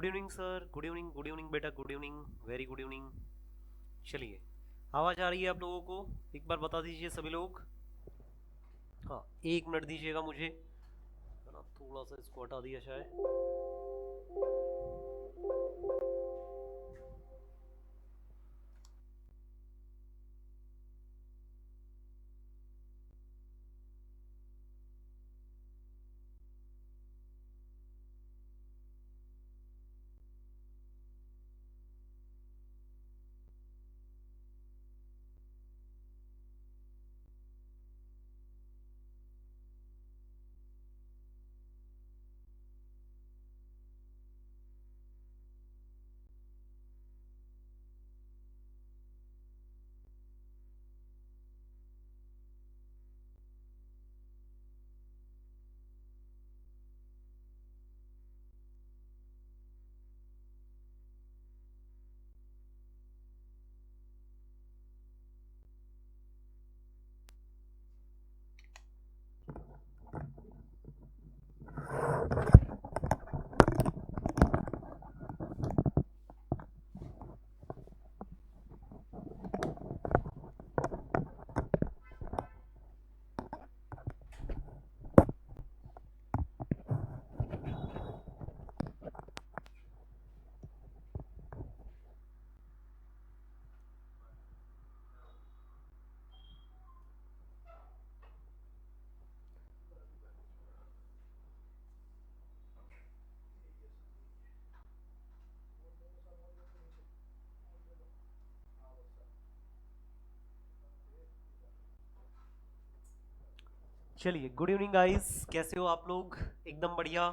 Good evening sir, good evening बेटा, good evening, very good evening. चलिए, आवाज़ आ रही है आप लोगों को? एक बार बता दीजिए सभी लोग। हाँ, 1 मिनट दीजिएगा मुझे, है ना, थोड़ा सा इसको हटा दिया शायद। चलिए, गुड इवनिंग गाइस, कैसे हो आप लोग? एकदम बढ़िया।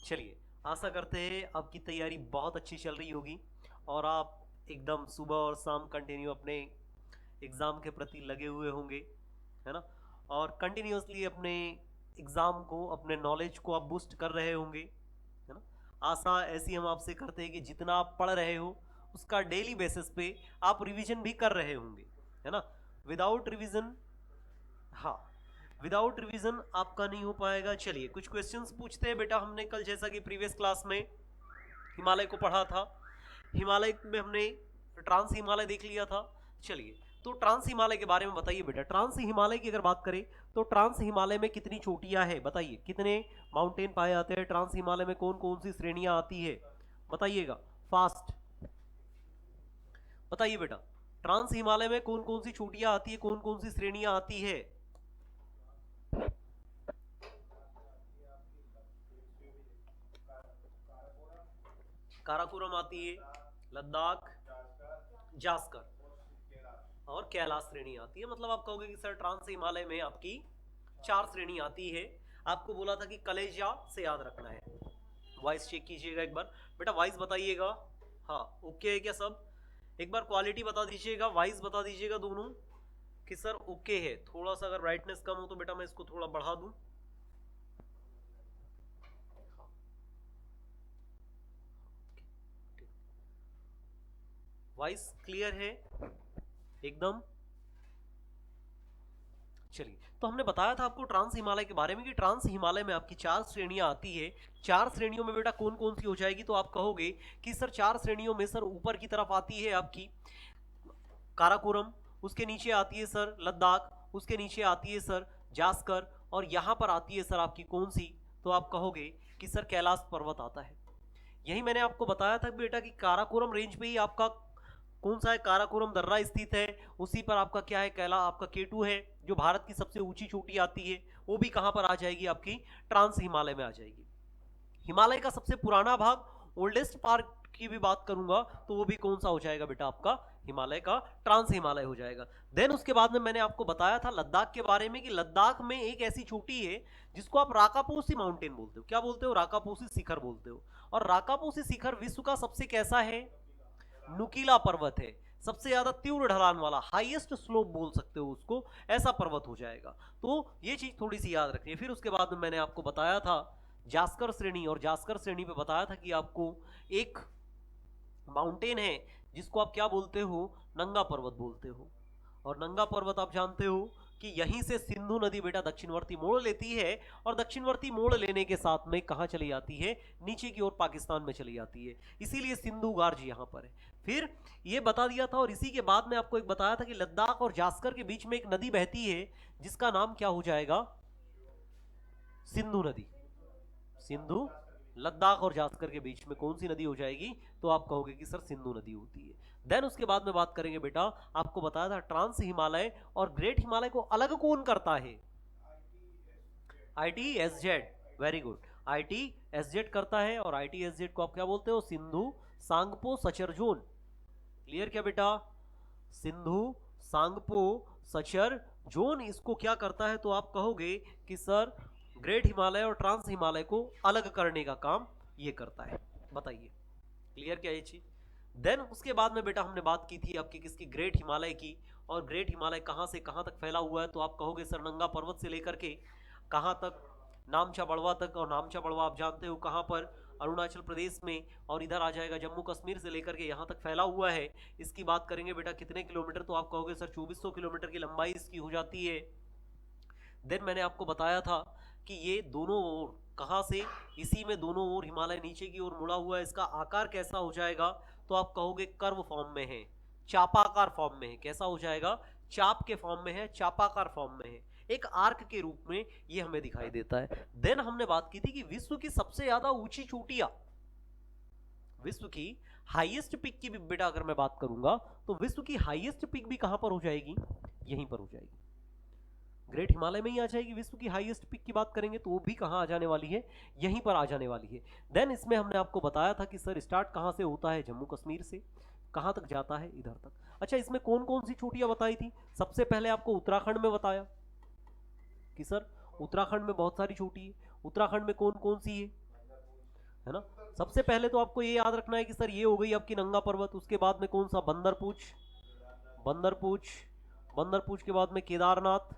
चलिए, आशा करते हैं आपकी तैयारी बहुत अच्छी चल रही होगी और आप एकदम सुबह और शाम कंटिन्यू अपने एग्ज़ाम के प्रति लगे हुए होंगे, है ना? और कंटिन्यूअसली अपने एग्ज़ाम को, अपने नॉलेज को आप बूस्ट कर रहे होंगे, है ना? आशा ऐसी हम आपसे करते हैं कि जितना आप पढ़ रहे हो उसका डेली बेसिस पे आप रिवीजन भी कर रहे होंगे, है ना? विदाउट रिवीजन, हाँ, विदाउट रिवीजन आपका नहीं हो पाएगा। चलिए, कुछ क्वेश्चंस पूछते हैं बेटा। हमने कल जैसा कि प्रीवियस क्लास में हिमालय को पढ़ा था, हिमालय में हमने ट्रांस हिमालय देख लिया था। चलिए, तो ट्रांस हिमालय के बारे में बताइए बेटा। ट्रांस हिमालय की अगर बात करें तो ट्रांस हिमालय में कितनी चोटियां हैं? बताइए, कितने माउंटेन पाए जाते हैं ट्रांस हिमालय में? कौन कौन सी श्रेणियां आती है? बताइएगा फास्ट, बताइए बेटा। ट्रांस हिमालय में कौन कौन सी चोटियां आती है, कौन कौन सी श्रेणियां आती है? काराकोरम आती है, लद्दाख, जास्कर और कैलाश श्रेणी आती है। मतलब आप कहोगे कि सर ट्रांस हिमालय में आपकी 4 श्रेणी आती है। आपको बोला था कि कलेजा से याद रखना है। वॉइस चेक कीजिएगा एक बार बेटा, वॉइस बताइएगा। हाँ, ओके है क्या सब? एक बार क्वालिटी बता दीजिएगा, वॉइस बता दीजिएगा दोनों कि सर ओके है। थोड़ा सा अगर ब्राइटनेस कम हो तो बेटा मैं इसको थोड़ा बढ़ा दूं। वॉइस क्लियर है एकदम? चलिए, तो हमने बताया था आपको ट्रांस हिमालय के बारे में कि ट्रांस हिमालय में आपकी 4 श्रेणियां आती है। 4 श्रेणियों में बेटा कौन कौन सी हो जाएगी? तो आप कहोगे कि सर 4 श्रेणियों में सर ऊपर की तरफ आती है आपकी काराकोरम, उसके नीचे आती है सर लद्दाख, उसके नीचे आती है सर जास्कर, और यहाँ पर आती है सर आपकी कौन सी? तो आप कहोगे कि सर कैलाश पर्वत आता है। यही मैंने आपको बताया था बेटा कि काराकोरम रेंज पे ही आपका कौन सा है? काराकोरम दर्रा स्थित है। उसी पर आपका क्या है? कैला आपका केटू है, जो भारत की सबसे ऊंची चोटी आती है। वो भी कहां पर आ जाएगी? आपकी ट्रांस हिमालय में आ जाएगी। हिमालय का सबसे पुराना भाग, ओल्डेस्ट पार्ट की भी बात करूंगा तो वो भी कौन सा हो जाएगा बेटा? आपका हिमालय का ट्रांस हिमालय हो जाएगा। देन उसके बाद में मैंने आपको बताया था लद्दाख के बारे में कि लद्दाख में एक ऐसी चोटी है जिसको आप राकापोसी माउंटेन बोलते हो। क्या बोलते हो? राकापोसी शिखर बोलते हो। और राकापोसी शिखर विश्व का सबसे कैसा है? नुकीला पर्वत है, सबसे ज्यादा तीव्र ढलान वाला, हाईएस्ट स्लोप बोल सकते हो उसको, ऐसा पर्वत हो जाएगा। तो ये चीज थोड़ी सी याद रखनी है। फिर उसके बाद में मैंने आपको बताया था जास्कर श्रेणी, और जास्कर श्रेणी पे बताया था कि आपको एक माउंटेन है जिसको आप क्या बोलते हो? नंगा पर्वत बोलते हो। और नंगा पर्वत आप जानते हो कि यहीं से सिंधु नदी बेटा दक्षिणवर्ती मोड़ लेती है और दक्षिणवर्ती मोड़ लेने के साथ में कहां चली जाती है, नीचे की ओर पाकिस्तान में चली जाती है, इसीलिए सिंधु गार्ज यहां पर है। फिर ये बता दिया था और इसी के बाद में आपको एक बताया था कि लद्दाख और जास्कर के बीच में एक नदी बहती है जिसका नाम क्या हो जाएगा, सिंधु नदी। सिंधु, लद्दाख और जास्कर के बीच में कौन सी नदी हो जाएगी, तो आप कहोगे कि सर सिंधु नदी होती है। देन उसके बाद में बात करेंगे बेटा, आपको बताया था ट्रांस हिमालय और ग्रेट हिमालय को अलग कौन करता है, ITSZ, वेरी गुड, ITSZ करता है। और ITSZ को आप क्या बोलते हो, Sindhu Tsangpo suture zone. Clear क्या बेटा, सिंधु सांगपो सचर जोन इसको क्या करता है, तो आप कहोगे कि सर ग्रेट हिमालय और ट्रांस हिमालय को अलग करने का काम ये करता है। बताइए क्लियर क्या ये चीज। देन उसके बाद में बेटा हमने बात की थी आपकी किसकी, ग्रेट हिमालय की। और ग्रेट हिमालय कहां से कहां तक फैला हुआ है, तो आप कहोगे सर नंगा पर्वत से लेकर के कहां तक, नामचा बड़वा तक। और नामचा बड़वा आप जानते हो कहां पर, अरुणाचल प्रदेश में। और इधर आ जाएगा जम्मू कश्मीर से लेकर के यहां तक फैला हुआ है। इसकी बात करेंगे बेटा कितने किलोमीटर, तो आप कहोगे सर 2400 किलोमीटर की लंबाई इसकी हो जाती है। देन मैंने आपको बताया था कि ये दोनों ओर कहां से, इसी में दोनों ओर हिमालय नीचे की ओर मुड़ा हुआ है। इसका आकार कैसा हो जाएगा, तो आप कहोगे कर्व फॉर्म में है, चापाकार फॉर्म में है। कैसा हो जाएगा, चाप के फॉर्म में है, चापाकार फॉर्म में है, एक आर्क के रूप में ये हमें दिखाई देता है। देन हमने बात की थी कि विश्व की सबसे ज्यादा ऊंची चोटियां, विश्व की हाईएस्ट पिक की भी बेटा अगर मैं बात करूंगा तो विश्व की हाईएस्ट पिक भी कहां पर हो जाएगी, यहीं पर हो जाएगी, ग्रेट हिमालय में ही आ जाएगी। विश्व की हाईएस्ट पिक की बात करेंगे तो वो भी कहां आ जाने वाली है, यहीं पर आ जाने वाली है। देन इसमें हमने आपको बताया था कि सर स्टार्ट कहां से होता है, जम्मू कश्मीर से, कहां तक जाता है, इधर तक। अच्छा इसमें कौन कौन सी चोटियां बताई थी, सबसे पहले आपको उत्तराखंड में बताया कि सर उत्तराखंड में बहुत सारी चोटी है। उत्तराखंड में कौन कौन सी है ना, सबसे पहले तो आपको ये याद रखना है कि सर ये हो गई आपकी नंगा पर्वत। उसके बाद में कौन सा, बंदरपूछ, बंदरपूछ, बंदरपूछ के बाद में केदारनाथ,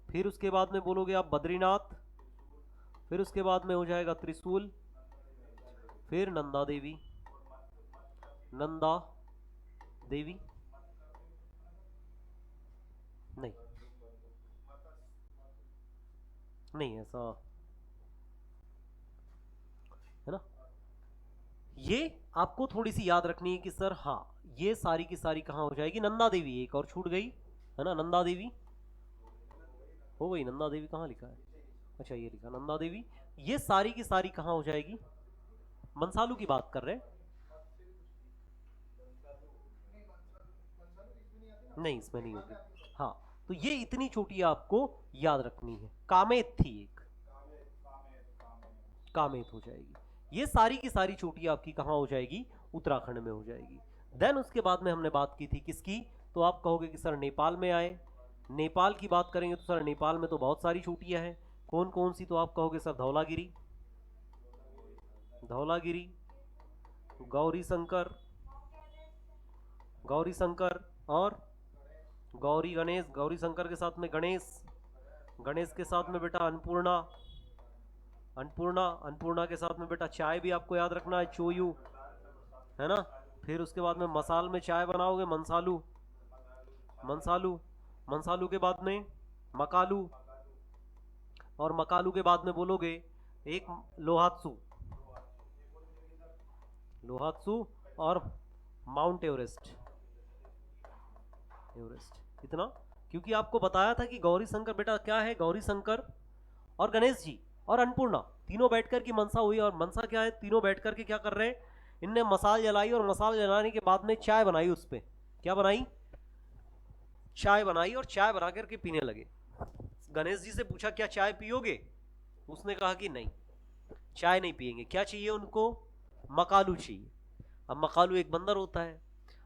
फिर उसके बाद में बोलोगे आप बद्रीनाथ, फिर उसके बाद में हो जाएगा त्रिशूल, फिर नंदा देवी, नंदा देवी नहीं, नहीं ऐसा है ना। ये आपको थोड़ी सी याद रखनी है कि सर हाँ ये सारी की सारी कहां हो जाएगी, नंदा देवी एक और छूट गई है ना, नंदा देवी हो गई। नंदा देवी कहाँ लिखा है, अच्छा ये लिखा नंदा देवी। ये सारी की सारी कहां हो जाएगी, मंसालू की बात कर रहे हैं, नहीं इसमें नहीं होगी। हाँ तो ये इतनी चोटियां आपको याद रखनी है। कामेत थी एक, कामेत हो जाएगी। ये सारी की सारी चोटियां आपकी कहां हो जाएगी, उत्तराखंड में हो जाएगी। देन उसके बाद में हमने बात की थी किसकी, तो आप कहोगे कि सर नेपाल में आए। नेपाल की बात करेंगे तो सर नेपाल में तो बहुत सारी चोटियां हैं, कौन कौन सी, तो आप कहोगे सर धौलागिरी, धौलागिरी, गौरी शंकर, गौरी शंकर और गौरी गणेश, गौरी शंकर के साथ में गणेश, गणेश के साथ में बेटा अन्नपूर्णा, अन्नपूर्णा, अन्नपूर्णा के साथ में बेटा चाय भी आपको याद रखना है, चोयू है ना। फिर उसके बाद में मसाल में चाय बनाओगे, मनसालू, मनसालू, मनसालू के बाद में मकालू, और मकालू के बाद में बोलोगे एक लोहात्सू, लोहात्सू और माउंट एवरेस्ट, एवरेस्ट। इतना क्योंकि आपको बताया था कि गौरी शंकर बेटा क्या है, गौरी शंकर और गणेश जी और अन्नपूर्णा तीनों बैठकर की मनसा हुई। और मनसा क्या है, तीनों बैठकर के क्या कर रहे हैं, इनने मसाल जलाई और मसाल जलाने के बाद में चाय बनाई, उस पर क्या बनाई, चाय बनाई और चाय बना करके पीने लगे। गणेश जी से पूछा क्या चाय पियोगे, उसने कहा कि नहीं चाय नहीं पिएंगे, क्या चाहिए उनको, मकालू चाहिए। अब मकालू एक बंदर होता है,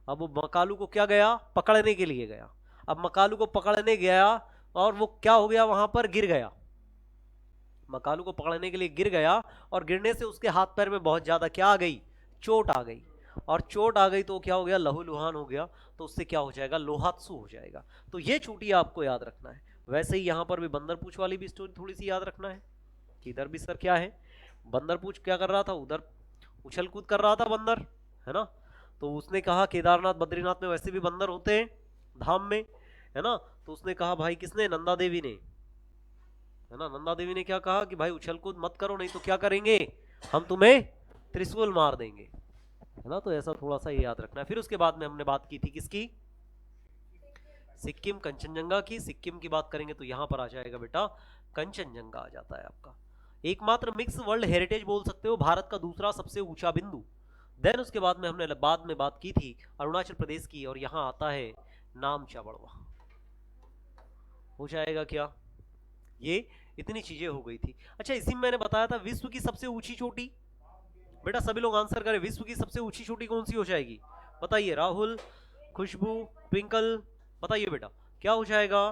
अब वो मकालू को क्या गया, पकड़ने के लिए गया। अब मकालू को पकड़ने गया और वो क्या हो गया, वहां पर गिर गया, मकालू को पकड़ने के लिए गिर गया और गिरने से उसके हाथ पैर में बहुत ज्यादा क्या आ गई, चोट आ गई। और चोट आ गई तो क्या हो गया, लहूलुहान हो गया, तो उससे क्या हो जाएगा, लोहात्सु हो जाएगा। तो ये चोटियां आपको याद रखना है। वैसे ही यहाँ पर भी बंदरपूछ वाली भी स्टोरी थोड़ी सी याद रखना है कि इधर भी सर क्या है, बंदरपूछ क्या कर रहा था, उधर उछल कूद कर रहा था बंदर, है ना। तो उसने कहा केदारनाथ बद्रीनाथ में वैसे भी बंदर होते हैं धाम में, है ना। तो उसने कहा भाई, किसने, नंदा देवी ने, है ना, नंदा देवी ने क्या कहा कि भाई उछल कूद मत करो, नहीं तो क्या करेंगे, हम तुम्हें त्रिशूल मार देंगे, है ना। तो ऐसा थोड़ा सा ये याद रखना है। फिर उसके बाद में हमने बात की थी किसकी, सिक्किम कंचनजंगा की। सिक्किम की बात करेंगे तो यहां पर आ जाएगा बेटा कंचनजंगा आ जाता है आपका। एकमात्र मिक्स वर्ल्ड हेरिटेज बोल सकते हो, भारत का दूसरा सबसे ऊंचा बिंदु। देन उसके बाद में हमने बाद में बात की थी अरुणाचल प्रदेश की, और यहां आता है नामचा बड़वा। हो जाएगा क्या, ये इतनी चीजें हो गई थी। अच्छा, इसी में मैंने बताया था विश्व की सबसे ऊंची चोटी। बेटा सभी लोग आंसर करें, विश्व की सबसे ऊंची चोटी कौन सी हो जाएगी, बताइए, राहुल, खुशबू, ट्विंकल, बताइए बेटा क्या हो जाएगा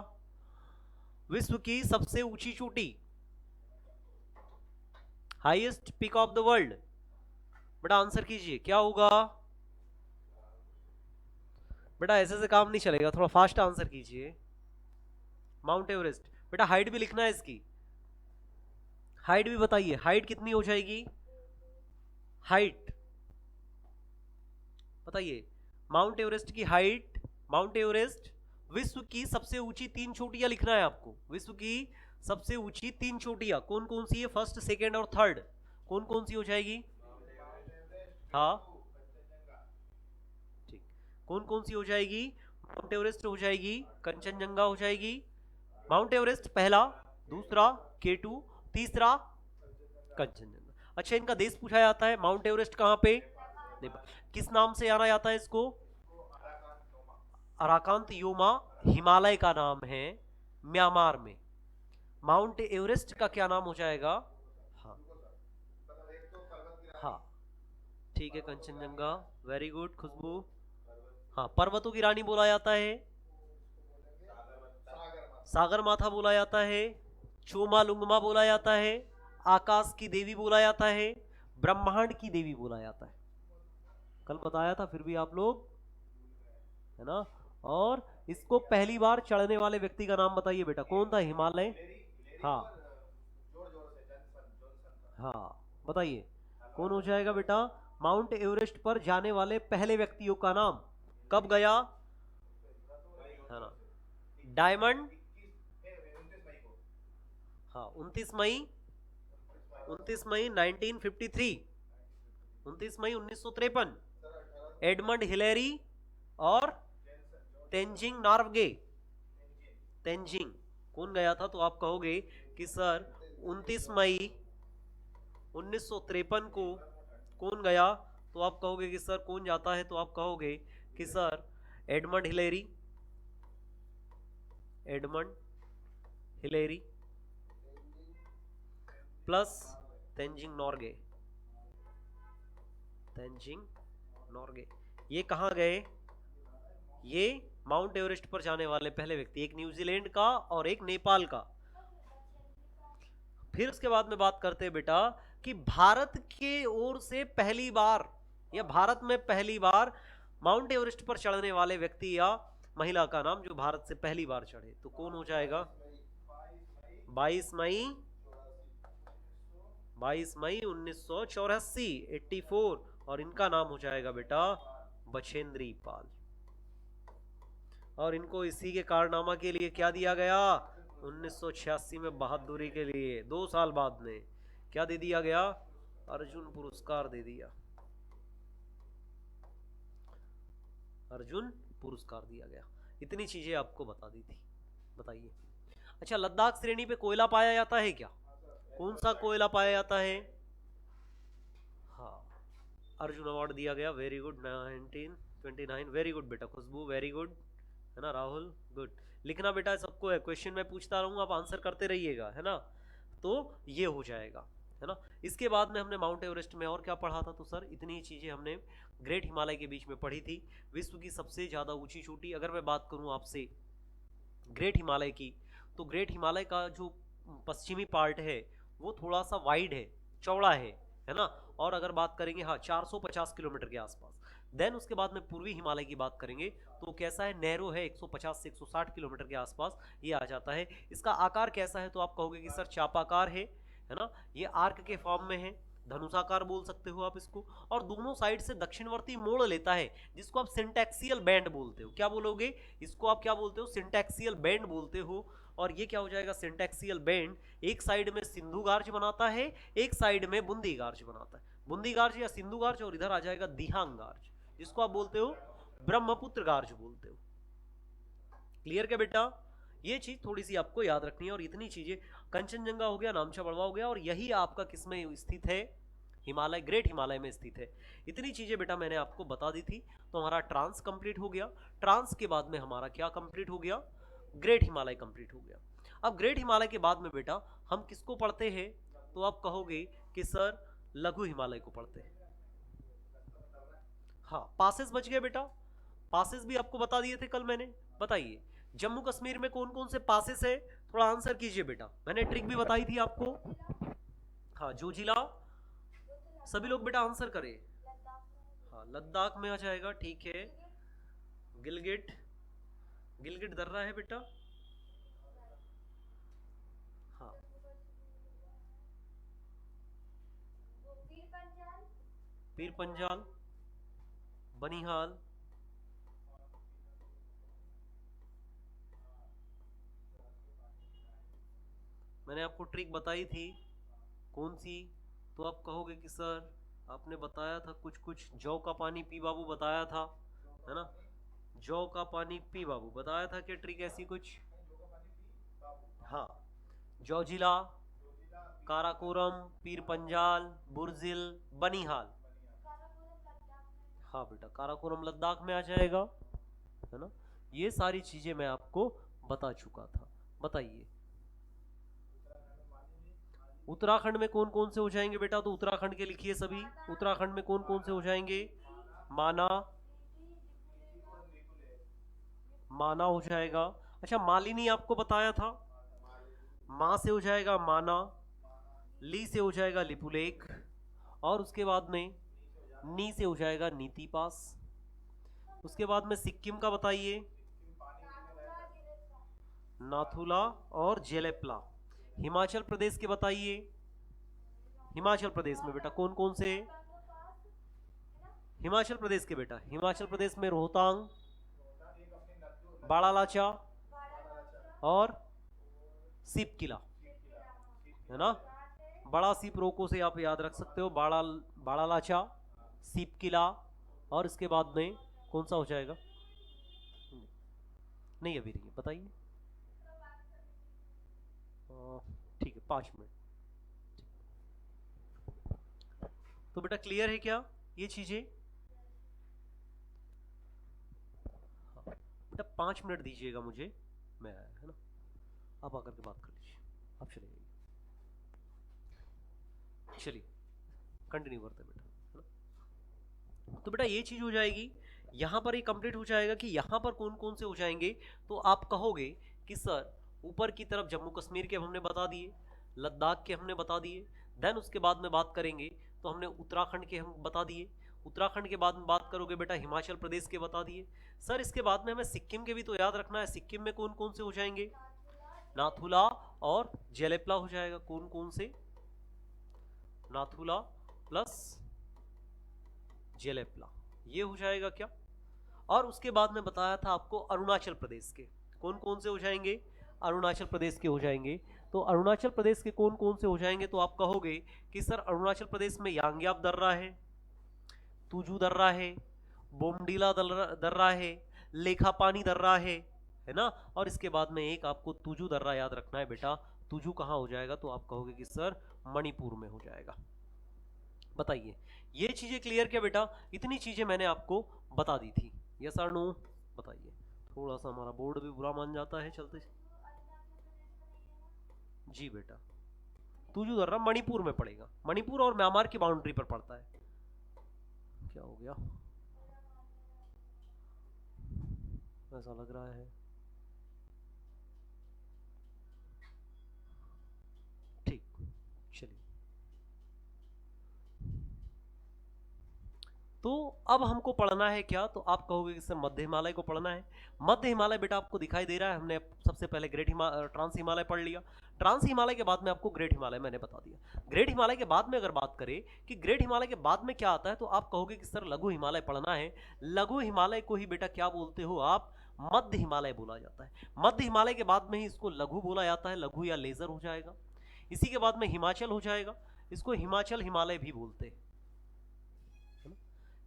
विश्व की सबसे ऊंची चोटी, highest peak of the world. बेटा आंसर कीजिए क्या होगा। बेटा ऐसे से काम नहीं चलेगा, थोड़ा फास्ट आंसर कीजिए। Mount Everest. बेटा हाइट भी लिखना है इसकी, हाइट भी बताइए, हाइट कितनी हो जाएगी, हाइट बताइए। माउंट एवरेस्ट की हाइट, माउंट एवरेस्ट विश्व की सबसे ऊंची 3 चोटियां लिखना है आपको। विश्व की सबसे ऊंची 3 चोटियां कौन कौन सी है, फर्स्ट, सेकेंड और थर्ड, कौन कौन सी हो जाएगी। हाँ ठीक, कौन कौन सी हो जाएगी, माउंट एवरेस्ट हो जाएगी, कंचनजंगा हो जाएगी। माउंट एवरेस्ट पहला, दूसरा K2, तीसरा कंचनजंगा। अच्छा, इनका देश पूछा जाता है, माउंट एवरेस्ट कहां पे, नेपाल। किस नाम से जाना जाता है इसको, अराकांत योमा हिमालय का नाम है म्यांमार में। माउंट एवरेस्ट का क्या नाम हो जाएगा, हाँ हाँ ठीक है, कंचनजंगा, वेरी गुड खुशबू। हाँ, पर्वतों की रानी बोला जाता है, सागर माथा बोला जाता है, चोमालुंगमा बोला जाता है, आकाश की देवी बोला जाता है, ब्रह्मांड की देवी बोला जाता है। कल बताया था फिर भी आप लोग, है ना। और इसको पहली बार चढ़ने वाले व्यक्ति का नाम बताइए बेटा, कौन था, हिमालय, हाँ हाँ बताइए कौन हो जाएगा बेटा, माउंट एवरेस्ट पर जाने वाले पहले व्यक्तियों का नाम, कब गया, है ना, डायमंड, हाँ 29 मई, 29 मई 1953, 29 मई 1953, एडमंड हिलेरी और तेंजिंग नॉर्गे। तेंजिंग कौन गया था, तो आप कहोगे कि सर 29 मई 1953 को कौन गया, तो आप कहोगे कि सर कौन जाता है, तो आप कहोगे कि sir Edmund Hillary, Edmund Hillary plus Tenzing Norgay, Tenzing Norgay. ये कहाँ गए, ये माउंट एवरेस्ट पर जाने वाले पहले व्यक्ति, एक न्यूजीलैंड का और एक नेपाल का। फिर उसके बाद में बात करते हैं बेटा कि भारत के ओर से पहली बार या भारत में पहली बार माउंट एवरेस्ट पर चढ़ने वाले व्यक्ति या महिला का नाम जो भारत से पहली बार चढ़े, तो कौन हो जाएगा, 22 मई 1984, 84, और इनका नाम हो जाएगा बेटा बछेंद्री पाल। और इनको इसी के कारनामा के लिए क्या दिया गया, 1986 में बहादुरी के लिए 2 साल बाद में क्या दे दिया गया, अर्जुन पुरस्कार दे दिया, अर्जुन पुरस्कार दिया गया। इतनी चीजें आपको बता दी थी, बताइए। अच्छा, लद्दाख श्रेणी पे कोयला पाया जाता है क्या, कौन सा कोयला पाया जाता है, हाँ अर्जुन अवार्ड दिया गया, वेरी गुड, 1929, वेरी गुड बेटा खुशबू, वेरी गुड, है ना, राहुल गुड। लिखना बेटा सबको है, क्वेश्चन मैं पूछता रहूंगा, आप आंसर करते रहिएगा, है ना। तो ये हो जाएगा, है ना। इसके बाद में हमने माउंट एवरेस्ट में और क्या पढ़ा था, तो सर इतनी चीजें हमने ग्रेट हिमालय के बीच में पढ़ी थी। विश्व की सबसे ज्यादा ऊंची चोटी अगर मैं बात करूं आपसे ग्रेट हिमालय की, तो ग्रेट हिमालय का जो पश्चिमी पार्ट है वो थोड़ा सा वाइड है, चौड़ा है ना। और अगर बात करेंगे, हाँ 450 किलोमीटर के आसपास। देन उसके बाद में पूर्वी हिमालय की बात करेंगे तो कैसा है, नैरो है, 150 से 160 किलोमीटर के आसपास ये आ जाता है। इसका आकार कैसा है, तो आप कहोगे कि सर चापाकार है ना, ये आर्क के फॉर्म में है, धनुषाकार बोल सकते हो आप इसको, और दोनों साइड से दक्षिणवर्ती मोड़ लेता है, जिसको आप सिंटैक्सियल बैंड बोलते हो। क्या बोलोगे इसको आप, क्या बोलते हो, सिंटैक्सियल बैंड बोलते हो। और ये क्या हो जाएगा सिंटैक्सियल बैंड, एक साइड में सिंधु गार्ज बनाता है, एक साइड में बुंदी गार्ज बनाता है, बुंदी गार्ज या सिंधु गार्ज, और इधर आ जाएगा दिहांग गार्ज, जिसको आप बोलते हो ब्रह्मपुत्र गार्ज बोलते हो। क्लियर क्या बेटा, ये चीज थोड़ी सी आपको याद रखनी है। और इतनी चीजें, कंचनजंगा हो गया, नामचा बड़वा हो गया, और यही आपका किसमें स्थित है, हिमालय, ग्रेट हिमालय में स्थित है। इतनी चीजें बेटा मैंने आपको बता दी थी। तो हमारा ट्रांस कंप्लीट हो गया। ट्रांस के बाद में हमारा क्या कंप्लीट हो गया, ग्रेट हिमालय कंप्लीट हो गया। अब ग्रेट हिमालय के बाद में बेटा हम किसको पढ़ते हैं, तो आप कहोगे कि सर लघु हिमालय को पढ़ते हैं। हाँ, पासेस बच गए बेटा, पासेस भी आपको बता दिए थे कल मैंने। बताइए जम्मू कश्मीर में कौन कौन से पासेस है, थोड़ा आंसर कीजिए बेटा, मैंने ट्रिक भी बताई थी आपको। हाँ, जोजिला, सभी लोग बेटा आंसर करें। हाँ, लद्दाख में आ जाएगा, ठीक है। गिलगिट, गिलगिट दर्रा है बेटा। हाँ, पीर पंजाल, बनिहाल, मैंने आपको ट्रिक बताई थी, कौन सी, तो आप कहोगे कि सर आपने बताया था कुछ कुछ, जौ का पानी पी बाबू बताया था, है ना, जौ का पानी पी बाबू बताया था, क्या ट्रिक ऐसी कुछ। हाँ, जौजिला, काराकोरम, पीर पंजाल, बुर्जिल, बनिहाल। हाँ बेटा, काराकोरम लद्दाख में आ जाएगा, है ना। ये सारी चीजें मैं आपको बता चुका था। बताइए उत्तराखंड में कौन कौन से हो जाएंगे बेटा, तो उत्तराखंड के लिखिए सभी, उत्तराखंड में कौन कौन से हो जाएंगे, माना, माना हो जाएगा। अच्छा, मालिनी आपको बताया था, माँ से हो जाएगा माना, ली से हो जाएगा लिपुलेख, और उसके बाद में नी से हो जाएगा नीति पास। उसके बाद में सिक्किम का बताइए, नाथुला और जेलेपला। हिमाचल प्रदेश के बताइए, हिमाचल प्रदेश में बेटा कौन कौन से, हिमाचल प्रदेश के बेटा, हिमाचल प्रदेश में रोहतांग, बाड़ालाचा और सीप किला, है ना। बड़ा सीप रोको से आप याद रख सकते हो, बाड़ालाचा, सीप किला, और इसके बाद में कौन सा हो जाएगा, नहीं अभी रही, बताइए। ठीक है, 5 मिनट। तो बेटा क्लियर है क्या ये चीजें, बेटा 5 मिनट दीजिएगा मुझे, मैं आया, है ना, आप आकर के बात कर लीजिए, आप चले जाइए, चलिए कंटिन्यू करते हैं बेटा, है ना। तो बेटा ये चीज हो जाएगी, यहां पर ये कंप्लीट हो जाएगा कि यहां पर कौन कौन से हो जाएंगे, तो आप कहोगे कि सर ऊपर की तरफ जम्मू कश्मीर के हमने बता दिए, लद्दाख के हमने बता दिए, देन उसके बाद में बात करेंगे तो हमने उत्तराखंड के हम बता दिए, उत्तराखंड के बाद में बात करोगे बेटा हिमाचल प्रदेश के बता दिए। सर इसके बाद में हमें सिक्किम के भी तो याद रखना है, सिक्किम में कौन कौन से हो जाएंगे, नाथुला और जेलेपला हो जाएगा, कौन कौन से, नाथुला प्लस जेलेपला, ये हो जाएगा क्या। और उसके बाद में बताया था आपको अरुणाचल प्रदेश के कौन कौन से हो जाएंगे, अरुणाचल प्रदेश के हो जाएंगे। तो अरुणाचल प्रदेश के कौन कौन से हो जाएंगे, तो आप कहोगे कि सर अरुणाचल प्रदेश में यांग्याप दर्रा है, तुजू दर्रा है, बोमडीला दर्रा है, लेखापानी दर्रा है ना। और इसके बाद में एक आपको तुजू दर्रा याद रखना है बेटा, तुजू कहाँ हो जाएगा, तो आप कहोगे कि सर मणिपुर में हो जाएगा। बताइए ये चीजें क्लियर क्या बेटा, इतनी चीजें मैंने आपको बता दी थी, यस और नो बताइए। थोड़ा सा हमारा बोर्ड भी बुरा मान जाता है चलते, जी बेटा तुजू दर्रा मणिपुर में पड़ेगा, मणिपुर और म्यांमार की बाउंड्री पर पड़ता है। क्या हो गया, ऐसा लग रहा है, ठीक, चलिए। तो अब हमको पढ़ना है क्या, तो आप कहोगे कि सर मध्य हिमालय को पढ़ना है। मध्य हिमालय बेटा आपको दिखाई दे रहा है, हमने सबसे पहले ग्रेट ट्रांस हिमालय पढ़ लिया, ट्रांस हिमालय के बाद में आपको ग्रेट हिमालय मैंने बता दिया। ग्रेट हिमालय के बाद में अगर बात करें कि ग्रेट हिमालय के बाद में क्या आता है, तो आप कहोगे कि सर लघु हिमालय पढ़ना है। लघु हिमालय को ही बेटा क्या बोलते हो आप, मध्य हिमालय बोला जाता है। मध्य हिमालय के बाद में ही इसको लघु बोला जाता है, लघु या लेजर हो जाएगा। इसी के बाद में हिमाचल हो जाएगा, इसको हिमाचल हिमालय भी बोलते हैं,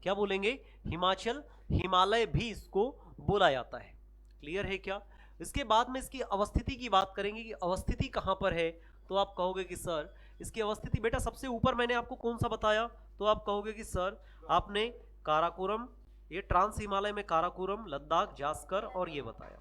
क्या बोलेंगे, हिमाचल हिमालय भी इसको बोला जाता है। क्लियर है क्या? इसके बाद में इसकी अवस्थिति की बात करेंगे कि अवस्थिति कहां पर है, तो आप कहोगे कि सर इसकी अवस्थिति बेटा सबसे ऊपर मैंने आपको कौन सा बताया, तो आप कहोगे कि सर आपने काराकोरम, ये ट्रांस हिमालय में काराकोरम, लद्दाख, जास्कर और ये बताया।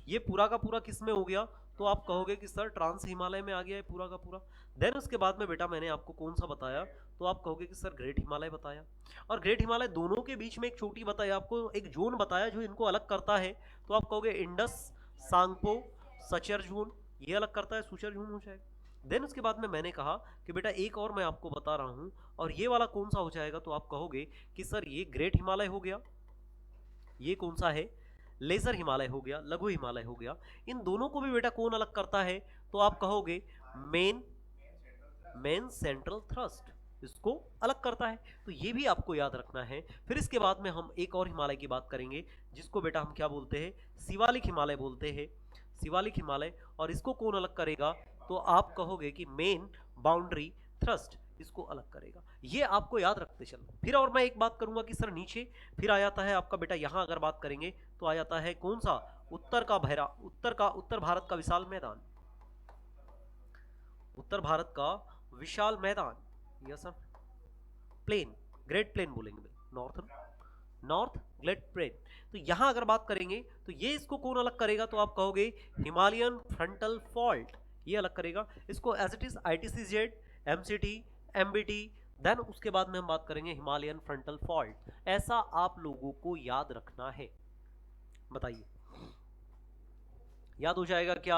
ये पूरा का पूरा किस में हो गया, तो आप कहोगे कि सर ट्रांस हिमालय में आ गया है पूरा का पूरा। देन उसके बाद में बेटा मैंने आपको कौन सा बताया, तो आप कहोगे कि सर ग्रेट हिमालय बताया। और ग्रेट हिमालय दोनों के बीच में एक छोटी बताया, आपको एक जोन बताया जो इनको अलग करता है, तो आप कहोगे इंडस, सांगपो, सचर जोन, ये अलग करता है, सुचर जोन हो जाएगा। देन उसके बाद में मैंने कहा कि बेटा एक और मैं आपको बता रहा हूं, और ये वाला कौन सा हो जाएगा, तो आप कहोगे कि सर ये ग्रेट हिमालय हो गया, ये कौन सा है, लेजर हिमालय हो गया, लघु हिमालय हो गया। इन दोनों को भी बेटा कौन अलग करता है, तो आप कहोगे मेन सेंट्रल थ्रस्ट इसको अलग करता है। तो ये भी आपको याद रखना है। फिर इसके बाद में हम एक और हिमालय की बात करेंगे जिसको बेटा हम क्या बोलते हैं, शिवालिक हिमालय बोलते हैं, शिवालिक हिमालय। और इसको कौन अलग करेगा, तो आप कहोगे कि मेन बाउंड्री थ्रस्ट इसको अलग करेगा। ये आपको याद रखते चलो। फिर और मैं एक बात करूंगा कि सर नीचे फिर आ जाता है आपका बेटा, यहां अगर बात करेंगे तो आ जाता है कौन सा, उत्तर भारत का विशाल मैदान, उत्तर भारत का विशाल मैदान, yes sir, plane, great plane बोलेंगे, नॉर्थ ग्रेट प्लेन। तो यहां अगर बात करेंगे तो ये इसको कौन अलग करेगा, तो आप कहोगे हिमालयन फ्रंटल फॉल्ट, ये अलग करेगा इसको as it is ITCZ, MCT, MBT। Then उसके बाद में हम बात करेंगे हिमालयन फ्रंटल फॉल्ट। ऐसा आप लोगों को याद रखना है, बताइए याद हो जाएगा क्या,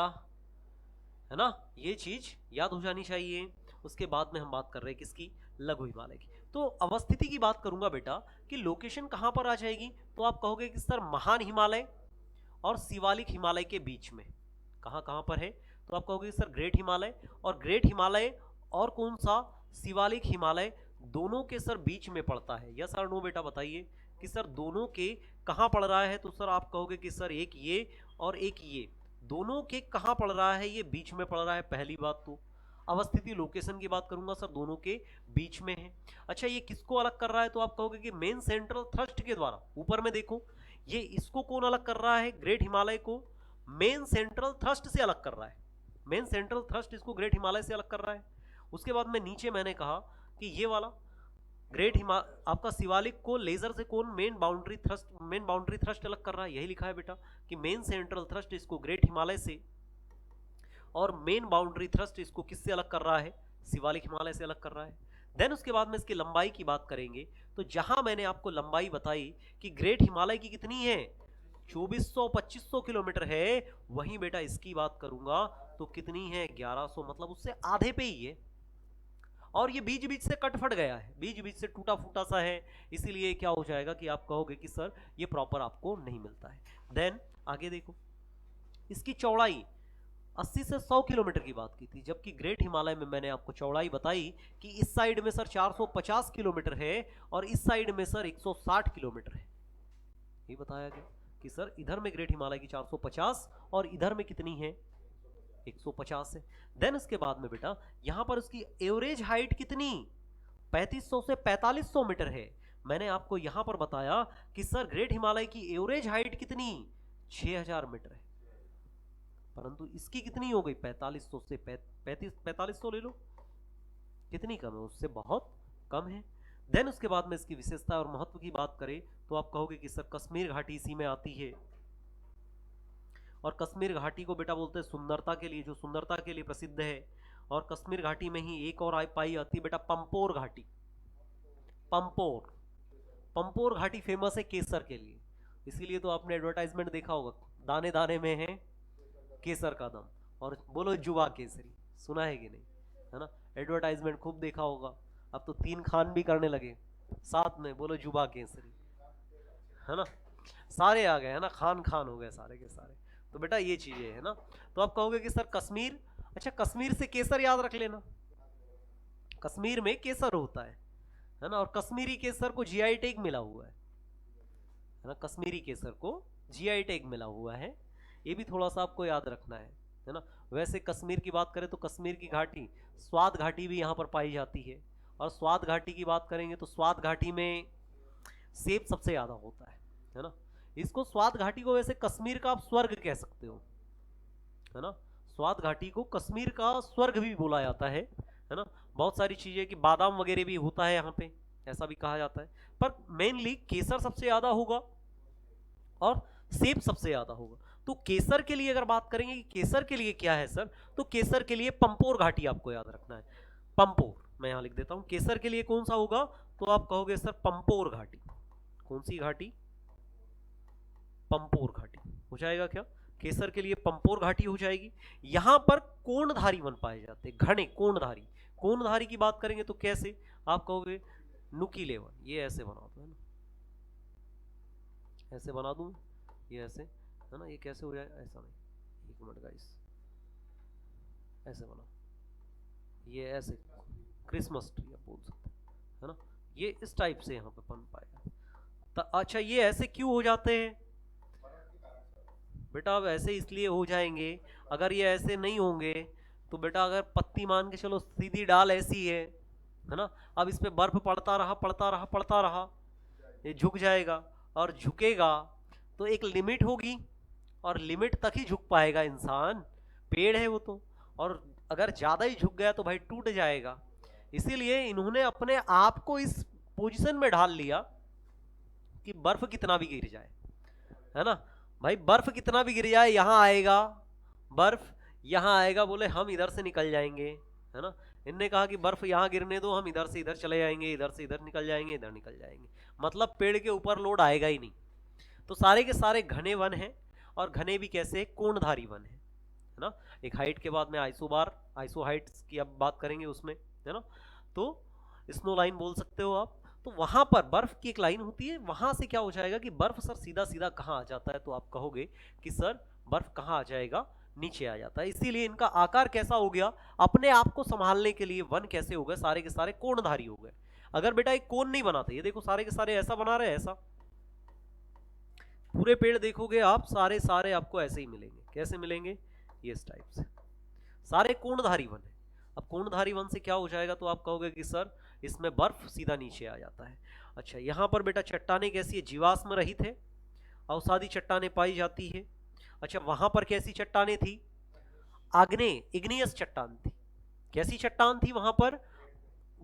है ना, ये चीज याद हो जानी चाहिए। उसके बाद में हम बात कर रहे हैं किसकी, लघु हिमालय की। तो अवस्थिति की बात करूंगा बेटा कि लोकेशन कहां पर आ जाएगी, तो आप कहोगे कि सर महान हिमालय और शिवालिक हिमालय के बीच में, कहां कहां पर है, तो आप कहोगे सर ग्रेट हिमालय, और ग्रेट हिमालय और कौन सा, शिवालिक हिमालय, दोनों के सर बीच में पड़ता है। यस और नो बेटा बताइए कि सर दोनों के कहां पड़ रहा है, तो सर आप कहोगे कि सर एक ये और एक ये, दोनों के कहां पड़ रहा है, ये बीच में पड़ रहा है। पहली बात तो अवस्थिति लोकेशन की बात करूंगा सर दोनों के बीच में है। अच्छा ये किसको अलग कर रहा है, तो आप कहोगे कि मेन सेंट्रल थ्रस्ट के द्वारा। ऊपर में देखो ये इसको कौन अलग कर रहा है, ग्रेट हिमालय को मेन सेंट्रल थ्रस्ट से अलग कर रहा है, मेन सेंट्रल थ्रस्ट इसको ग्रेट हिमालय से अलग कर रहा है। उसके बाद में नीचे मैंने कहा कि ये वाला ग्रेट हिमालय आपका शिवालिक को लेजर से कौन, मेन बाउंड्री थ्रस्ट अलग कर रहा है। यही लिखा है बेटा कि मेन सेंट्रल थ्रस्ट इसको ग्रेट हिमालय से, और मेन बाउंड्री थ्रस्ट इसको किससे अलग कर रहा है, शिवालिक हिमालय से अलग कर रहा है। देन उसके बाद में इसकी लंबाई की बात करेंगे, तो जहां मैंने आपको लंबाई बताई कि ग्रेट हिमालय की कितनी है, 2400-2500 किलोमीटर है, वहीं बेटा इसकी बात करूंगा तो कितनी है, 1100, मतलब उससे आधे पे ही है। और ये बीच बीच से कट फट गया है, बीच बीच से टूटा फूटा सा है, इसीलिए क्या हो जाएगा कि आप कहोगे कि सर ये प्रॉपर आपको नहीं मिलता है। देन आगे देखो इसकी चौड़ाई 80 से 100 किलोमीटर की बात की थी, जबकि ग्रेट हिमालय में मैंने आपको चौड़ाई बताई कि इस साइड में सर 450 किलोमीटर है और इस साइड में सर 160 किलोमीटर है। ये बताया गया कि सर इधर में ग्रेट हिमालय की 450 और इधर में कितनी है, 150 है। देन इसके बाद में बेटा यहां पर उसकी एवरेज हाइट कितनी, 3500 से 4500 मीटर है। मैंने आपको यहां पर बताया कि सर ग्रेट हिमालय की एवरेज हाइट कितनी, 6000 मीटर है, परंतु इसकी कितनी हो गई, 4500 से 4500 ले लो, कितनी कम है, उससे बहुत कम है। देन उसके बाद में इसकी विशेषता और महत्व की बात करें तो आप कहोगे कि सर कश्मीर घाटी इसी में आती है, और कश्मीर घाटी को बेटा बोलते हैं सुंदरता के लिए, जो सुंदरता के लिए प्रसिद्ध है। और कश्मीर घाटी में ही एक और पाई जाती है बेटा पंपोर घाटी, पंपोर घाटी फेमस है केसर के लिए, इसीलिए तो आपने एडवर्टाइजमेंट देखा होगा, दाने दाने में है केसर का दम, और बोलो जुवा केसरी, सुना है कि नहीं, है ना, एडवर्टाइजमेंट खूब देखा होगा। अब तो 3 खान भी करने लगे साथ में, बोलो जुबा केसरी, है ना, सारे आ गए, है ना, खान खान हो गए सारे के सारे। तो बेटा ये चीजें है ना, तो आप कहोगे कि सर कश्मीर अच्छा, कश्मीर से केसर याद रख लेना, कश्मीर में केसर होता है ना, और कश्मीरी केसर को जीआई टैग मिला हुआ है ना, कश्मीरी केसर को जीआई टैग मिला हुआ है, ये भी थोड़ा सा आपको याद रखना है ना। वैसे कश्मीर की बात करें तो कश्मीर की घाटी, स्वात घाटी भी यहाँ पर पाई जाती है, और स्वात घाटी की बात करेंगे तो स्वात घाटी में सेब सबसे ज्यादा होता है ना। इसको स्वात घाटी को वैसे कश्मीर का आप स्वर्ग कह सकते हो, है ना। स्वात घाटी को कश्मीर का स्वर्ग भी बोला जाता है ना। बहुत सारी चीजें कि बादाम वगैरह भी होता है यहाँ पे, ऐसा भी कहा जाता है, पर मेनली केसर सबसे ज्यादा होगा और सेब सबसे ज्यादा होगा। तो केसर के लिए अगर बात करेंगे कि केसर के लिए क्या है सर, तो केसर के लिए पंपोर घाटी आपको याद रखना है, पंपोर, मैं यहां लिख देता हूं, केसर के लिए कौन सा होगा, तो आप कहोगे सर पंपोर घाटी। कौन सी घाटी, पंपोर घाटी हो जाएगा क्या, केसर के लिए पंपोर घाटी हो जाएगी। यहां पर कोणधारी वन पाए जाते हैं, घने कोणधारी। कोणधारी की बात करेंगे तो कैसे, आप कहोगे नुकीले वन, ये ऐसे बना दो, है ना, ऐसे बना दूं, ये ऐसे, है ना, ये कैसे हो जाए, ऐसा नहीं, एक मिनट गाइस, ऐसे बना, ये ऐसे क्रिसमस ट्री आप बोल सकते हैं, है ना, ये इस टाइप से यहाँ पे बन पाएगा। तो अच्छा, ये ऐसे क्यों हो जाते हैं बेटा, अब ऐसे इसलिए हो जाएंगे, अगर ये ऐसे नहीं होंगे तो बेटा, अगर पत्ती मान के चलो सीधी डाल ऐसी है ना, अब इस पे बर्फ पड़ता रहा पड़ता रहा पड़ता रहा, ये झुक जाएगा, और झुकेगा तो एक लिमिट होगी, और लिमिट तक ही झुक पाएगा इंसान, पेड़ है वो तो, और अगर ज्यादा ही झुक गया तो भाई टूट जाएगा। इसीलिए इन्होंने अपने आप को इस पोजीशन में ढाल लिया कि बर्फ कितना भी गिर जाए, है ना भाई, बर्फ कितना भी गिर जाए यहाँ आएगा, बर्फ यहाँ आएगा, बोले हम इधर से निकल जाएंगे, है ना। इनने कहा कि बर्फ यहाँ गिरने दो, हम इधर से इधर चले जाएंगे, इधर से इधर निकल जाएंगे, इधर निकल जाएंगे, मतलब पेड़ के ऊपर लोड आएगा ही नहीं। तो सारे के सारे घने वन हैं, और घने भी कैसे, कोणधारी वन है ना। एक हाइट के बाद में आइसोबार, आइसो हाइट्स की अब बात करेंगे उसमें, है ना। तो स्नो लाइन बोल सकते हो आप। तो वहां पर बर्फ की एक लाइन होती है, वहां से क्या हो जाएगा कि बर्फ सर सीधा सीधा कहाँ आ जाता है, तो आप कहोगे कि सर बर्फ कहाँ आ जाएगा, नीचे आ जाता है। इसीलिए इनका आकार कैसा हो गया, अपने आप को संभालने के लिए वन कैसे हो गए, सारे के सारे कोणधारी हो गए। अगर बेटा एक कोण नहीं बनाते, ये देखो सारे के सारे ऐसा बना रहे हैं, ऐसा पूरे पेड़ देखोगे आप, सारे सारे आपको ऐसे ही मिलेंगे, कैसे मिलेंगे, ये इस टाइप से, सारे कोणधारी वन है। अब कोणधारी वन से क्या हो जाएगा, तो आप कहोगे कि सर इसमें बर्फ सीधा नीचे आ जाता है। अच्छा, यहाँ पर बेटा चट्टाने कैसी है, जीवाश्म रहित है, अवसादी चट्टाने पाई जाती है। अच्छा, वहां पर कैसी चट्टाने थी, आग्नेय, इग्नियस चट्टान थी। कैसी चट्टान थी वहां पर,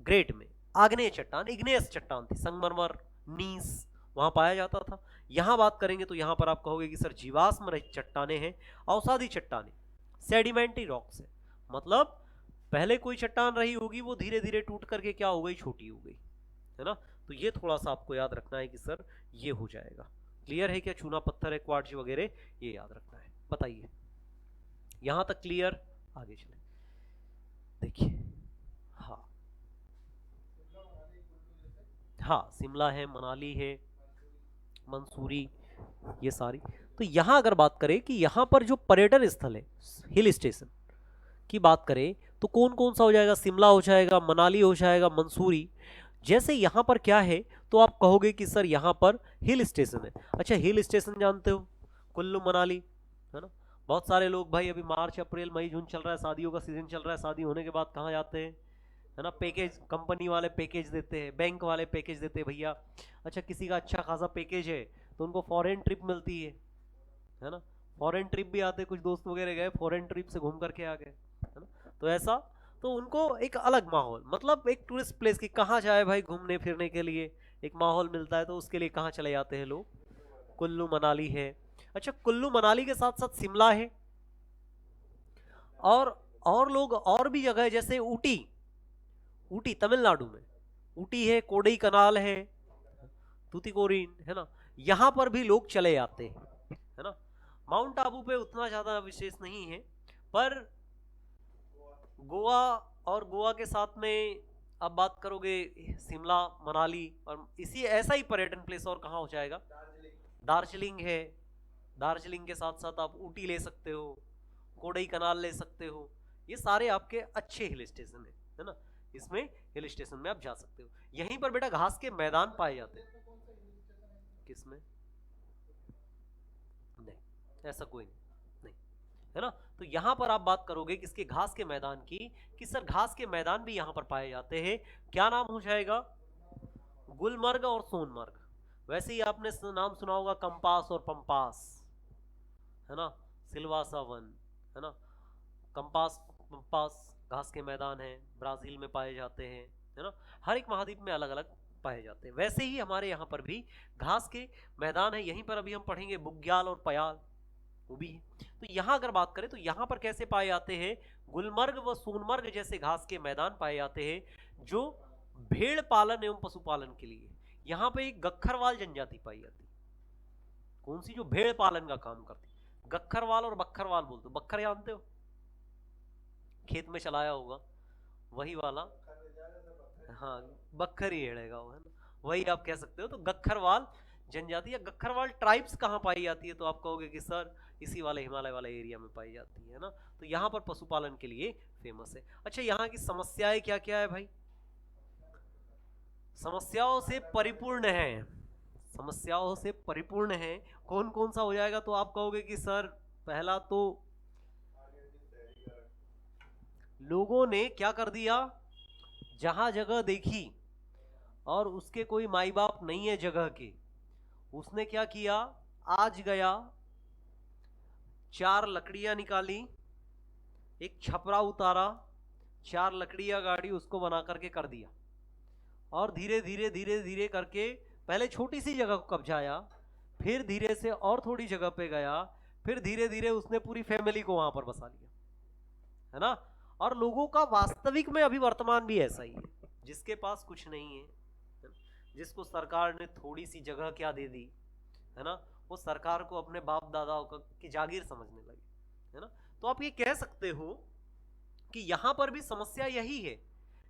ग्रेट में आग्नेय चट्टान, इग्नियस चट्टान थी, संगमरमर, नीस वहां पाया जाता था। यहां बात करेंगे तो यहां पर आप कहोगे कि सर जीवाश्म रहित चट्टाने हैं, अवसादी चट्टाने, सेडिमेंट्री रॉक्स है, मतलब पहले कोई चट्टान रही होगी, वो धीरे धीरे टूट करके क्या हो गई, छोटी हो गई, है ना। तो ये थोड़ा सा आपको याद रखना है कि सर ये हो जाएगा। क्लियर है क्या, चूना पत्थर है, क्वार्ट्ज वगैरह, ये याद रखना है। बताइए यहां तक क्लियर, आगे चले देखिए। हाँ हाँ, शिमला है, मनाली है, मंसूरी, ये सारी। तो यहां अगर बात करें कि यहां पर जो पर्यटन स्थल है, हिल स्टेशन की बात करें तो कौन कौन सा हो जाएगा, शिमला हो जाएगा, मनाली हो जाएगा, मंसूरी। जैसे यहाँ पर क्या है, तो आप कहोगे कि सर यहाँ पर हिल स्टेशन है। अच्छा, हिल स्टेशन जानते हो, कुल्लू मनाली, है ना। बहुत सारे लोग भाई, अभी मार्च अप्रैल मई जून चल रहा है, शादियों का सीजन चल रहा है, शादी होने के बाद कहाँ जाते हैं, है ना, पैकेज, कंपनी वाले पैकेज देते हैं, बैंक वाले पैकेज देते हैं भैया। अच्छा, किसी का अच्छा खासा पैकेज है तो उनको फॉरेन ट्रिप मिलती है ना, फॉरेन ट्रिप भी आते, कुछ दोस्त वगैरह गए फॉरेन ट्रिप से घूम करके आ गए, है ना। तो ऐसा, तो उनको एक अलग माहौल, मतलब एक टूरिस्ट प्लेस की कहाँ जाए भाई घूमने फिरने के लिए, एक माहौल मिलता है, तो उसके लिए कहाँ चले जाते हैं लोग, कुल्लू मनाली है। अच्छा, कुल्लू मनाली के साथ साथ शिमला है, और लोग और भी जगह है, जैसे ऊटी, ऊटी तमिलनाडु में, ऊटी है, कोडई कनाल है, तूतीकोरिन, है ना, यहाँ पर भी लोग चले जाते हैं, है ना। माउंट आबू पे उतना ज्यादा विशेष नहीं है, पर गोवा, और गोवा के साथ में अब बात करोगे शिमला, मनाली, और इसी ऐसा ही पर्यटन प्लेस और कहाँ हो जाएगा, दार्जिलिंग है, दार्जिलिंग के साथ साथ आप ऊटी ले सकते हो, कोडई कनाल ले सकते हो, ये सारे आपके अच्छे हिल स्टेशन है ना, इसमें हिल स्टेशन में आप जा सकते हो। यहीं पर बेटा घास के मैदान पाए जाते हैं। किसमें? नहीं, ऐसा कोई नहीं, है ना। तो यहां पर आप बात करोगे किसके, घास के मैदान की, कि सर घास के मैदान भी यहां पर पाए जाते हैं। क्या नाम हो जाएगा? गुलमर्ग और सोनमर्ग। वैसे ही आपने नाम सुना होगा कंपास और पंपास, है ना, सिल्वासा वन, है ना। कंपास पंपास घास के मैदान है, ब्राजील में पाए जाते हैं, है ना। हर एक महाद्वीप में अलग अलग पाए जाते हैं। वैसे ही हमारे यहाँ पर भी घास के मैदान है। यहीं पर अभी हम पढ़ेंगे बुग्याल और पयाल, वो भी है। तो यहाँ अगर बात करें तो यहाँ पर कैसे पाए जाते हैं, गुलमर्ग व सोनमर्ग जैसे घास के मैदान पाए जाते हैं जो भेड़ पालन एवं पशुपालन के लिए। यहाँ पे एक गक्खरवाल जनजाति पाई जाती है। कौन सी? जो भेड़ पालन का काम करती है। गक्खरवाल और बक्खरवाल बोलते हो। बक्खर जानते हो, खेत में चलाया होगा, वही वाला। हाँ, बक्खर ही हेड़ेगा वो, है ना, वही आप कह सकते हो। तो गक्खरवाल जनजाति या गक्खरवाल ट्राइब्स कहाँ पाई जाती है, तो आप कहोगे कि सर इसी वाले हिमालय वाले एरिया में पाई जाती है ना। तो यहाँ पर पशुपालन के लिए फेमस है। अच्छा, यहाँ की समस्याएं क्या क्या है भाई? समस्याओं से परिपूर्ण है, समस्याओं से परिपूर्ण है। कौन कौन सा हो जाएगा, तो आप कहोगे कि सर पहला तो लोगों ने क्या कर दिया, जहां जगह देखी और उसके कोई माई बाप नहीं है जगह के, उसने क्या किया, आज गया, 4 लकड़ियां निकाली, एक छपरा उतारा, 4 लकड़ियां गाड़ी, उसको बना करके कर दिया। और धीरे धीरे धीरे धीरे करके पहले छोटी सी जगह को कब्जाया, फिर धीरे से और थोड़ी जगह पे गया, फिर धीरे धीरे उसने पूरी फैमिली को वहां पर बसा लिया, है ना। और लोगों का वास्तविक में अभी वर्तमान भी ऐसा ही है, जिसके पास कुछ नहीं है, जिसको सरकार ने थोड़ी सी जगह क्या दे दी, है ना, वो सरकार को अपने बाप दादाओं की जागीर समझने लगे, है ना। तो आप ये कह सकते हो कि यहां पर भी समस्या यही है,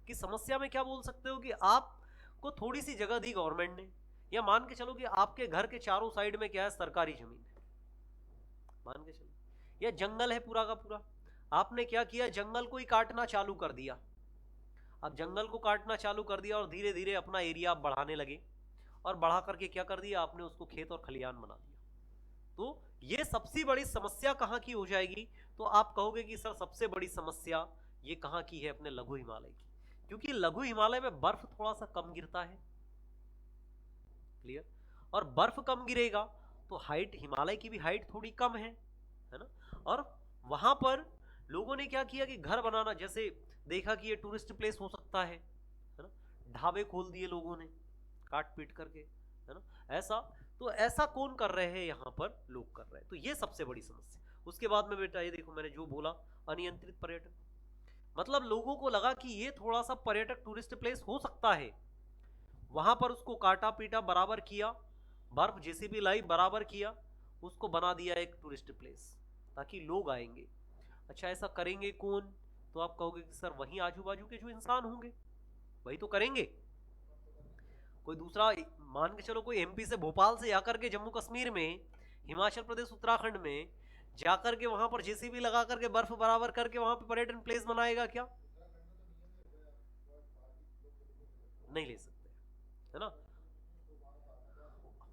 कि समस्या में क्या बोल सकते हो कि आपको थोड़ी सी जगह दी गवर्नमेंट ने, या मान के चलो कि आपके घर के चारों साइड में क्या है, सरकारी जमीन है, मान के चलो, या जंगल है पूरा का पूरा। आपने क्या किया, जंगल को ही काटना चालू कर दिया। अब जंगल को काटना चालू कर दिया और धीरे धीरे अपना एरिया आप बढ़ाने लगे, और बढ़ा करके क्या कर दिया आपने, उसको खेत और खलियान बना दिया। तो ये सबसे बड़ी समस्या कहाँ की हो जाएगी, तो आप कहोगे कि सर सबसे बड़ी समस्या ये कहाँ की है, अपने लघु हिमालय की, क्योंकि लघु हिमालय में बर्फ थोड़ा सा कम गिरता है, क्लियर। और बर्फ कम गिरेगा तो हाइट, हिमालय की भी हाइट थोड़ी कम है ना। और वहां पर लोगों ने क्या किया कि घर बनाना, जैसे देखा कि ये टूरिस्ट प्लेस हो सकता है ना, ढाबे खोल दिए लोगों ने काट पीट करके, है ना। ऐसा तो ऐसा कौन कर रहे हैं, यहाँ पर लोग कर रहे हैं। तो ये सबसे बड़ी समस्या। उसके बाद में बेटा ये देखो, मैंने जो बोला, अनियंत्रित पर्यटन, मतलब लोगों को लगा कि ये थोड़ा सा पर्यटक टूरिस्ट प्लेस हो सकता है, वहां पर उसको काटा पीटा, बराबर किया, बर्फ जेसीबी लाई, बराबर किया, उसको बना दिया एक टूरिस्ट प्लेस, ताकि लोग आएंगे। अच्छा, ऐसा करेंगे कौन, तो आप कहोगे कि सर वहीं आजू बाजू के जो इंसान होंगे वही तो करेंगे। कोई दूसरा, मान के चलो कोई एमपी से, भोपाल से जाकर के जम्मू कश्मीर में, हिमाचल प्रदेश, उत्तराखंड में जाकर के वहां पर जेसीबी लगा करके बर्फ बराबर करके वहां पे पर्यटन प्लेस बनाएगा क्या? नहीं ले सकते, है ना,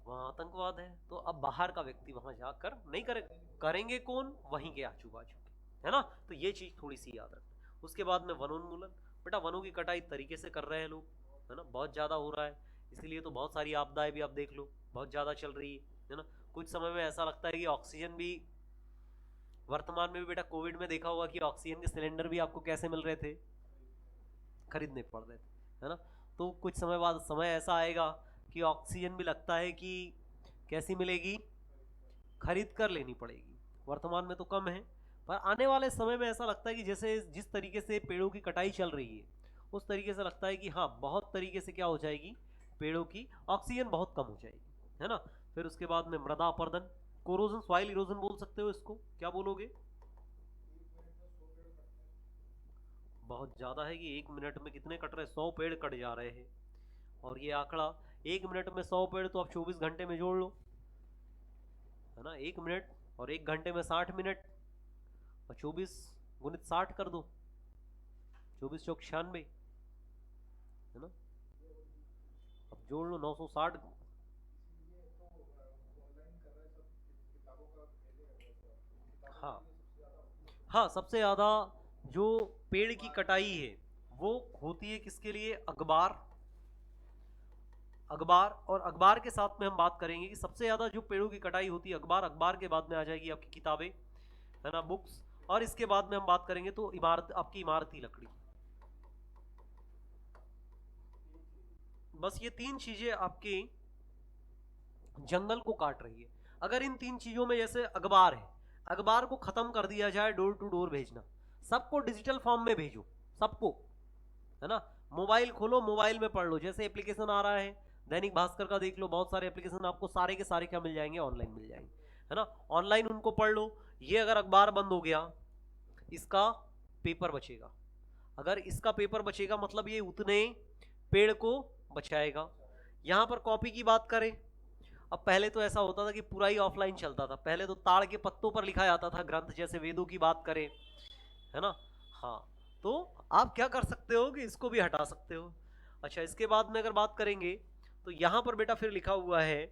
वहां आतंकवाद है। तो अब बाहर का व्यक्ति वहां जाकर नहीं करेगा, करेंगे कौन, वहीं के आजू बाजू के, है ना। तो ये चीज थोड़ी सी याद रखना। उसके बाद में वनोन्मूलन, बेटा वनों की कटाई तरीके से कर रहे हैं लोग, है ना, बहुत ज्यादा हो रहा है, इसीलिए तो बहुत सारी आपदाएं भी आप देख लो बहुत ज्यादा चल रही है ना। कुछ समय में ऐसा लगता है कि ऑक्सीजन भी, वर्तमान में भी बेटा कोविड में देखा होगा कि ऑक्सीजन के सिलेंडर भी आपको कैसे मिल रहे थे, खरीदने पड़ रहे थे, है ना। तो कुछ समय बाद समय ऐसा आएगा कि ऑक्सीजन भी लगता है कि कैसी मिलेगी, खरीद कर लेनी पड़ेगी। वर्तमान में तो कम है, पर आने वाले समय में ऐसा लगता है कि जैसे जिस तरीके से पेड़ों की कटाई चल रही है, उस तरीके से लगता है कि हाँ, बहुत तरीके से क्या हो जाएगी, पेड़ों की ऑक्सीजन बहुत कम हो जाएगी, है ना। फिर उसके बाद में मृदा अपरदन, कोरोजन, सॉइल इरोजन बोल सकते हो इसको, क्या बोलोगे? बहुत ज्यादा है कि 1 मिनट में कितने कट रहे, 100 पेड़ कट जा रहे हैं। और ये आंकड़ा, 1 मिनट में 100 पेड़, तो आप 24 घंटे में जोड़ लो, है ना। 1 मिनट और 1 घंटे में 60 मिनट, और 24 गुणित 60 कर दो, 24 चौक 96 है ना, अब जोड़ लो 960। हाँ हाँ, सबसे ज्यादा जो पेड़ की कटाई है वो होती है किसके लिए, अखबार। अखबार, और अखबार के साथ में हम बात करेंगे कि सबसे ज्यादा जो पेड़ों की कटाई होती है अखबार, अखबार के बाद में आ जाएगी आपकी किताबें, है ना, बुक्स, और इसके बाद में हम बात करेंगे तो इमारत, आपकी इमारती लकड़ी। बस ये तीन चीजें आपकी जंगल को काट रही है। अगर इन तीन चीजों में जैसे अखबार है, अखबार को खत्म कर दिया जाए, डोर टू डोर भेजना, सबको डिजिटल फॉर्म में भेजो, सबको, है ना, मोबाइल खोलो, मोबाइल में पढ़ लो, जैसे एप्लीकेशन आ रहा है दैनिक भास्कर का, देख लो, बहुत सारे एप्लीकेशन आपको सारे के सारे क्या मिल जाएंगे, ऑनलाइन मिल जाएंगे, है ना, ऑनलाइन उनको पढ़ लो। ये अगर अखबार बंद हो गया, इसका पेपर बचेगा, अगर इसका पेपर बचेगा मतलब ये उतने पेड़ को बचाएगा। यहां पर कॉपी की बात करें, अब पहले तो ऐसा होता था कि पूरा ही ऑफलाइन चलता था, पहले तो ताड़ के पत्तों पर लिखा जाता था ग्रंथ, जैसे वेदों की बात करें, है ना। हाँ, तो आप क्या कर सकते हो कि इसको भी हटा सकते हो। अच्छा, इसके बाद में अगर बात करेंगे तो यहां पर बेटा फिर लिखा हुआ है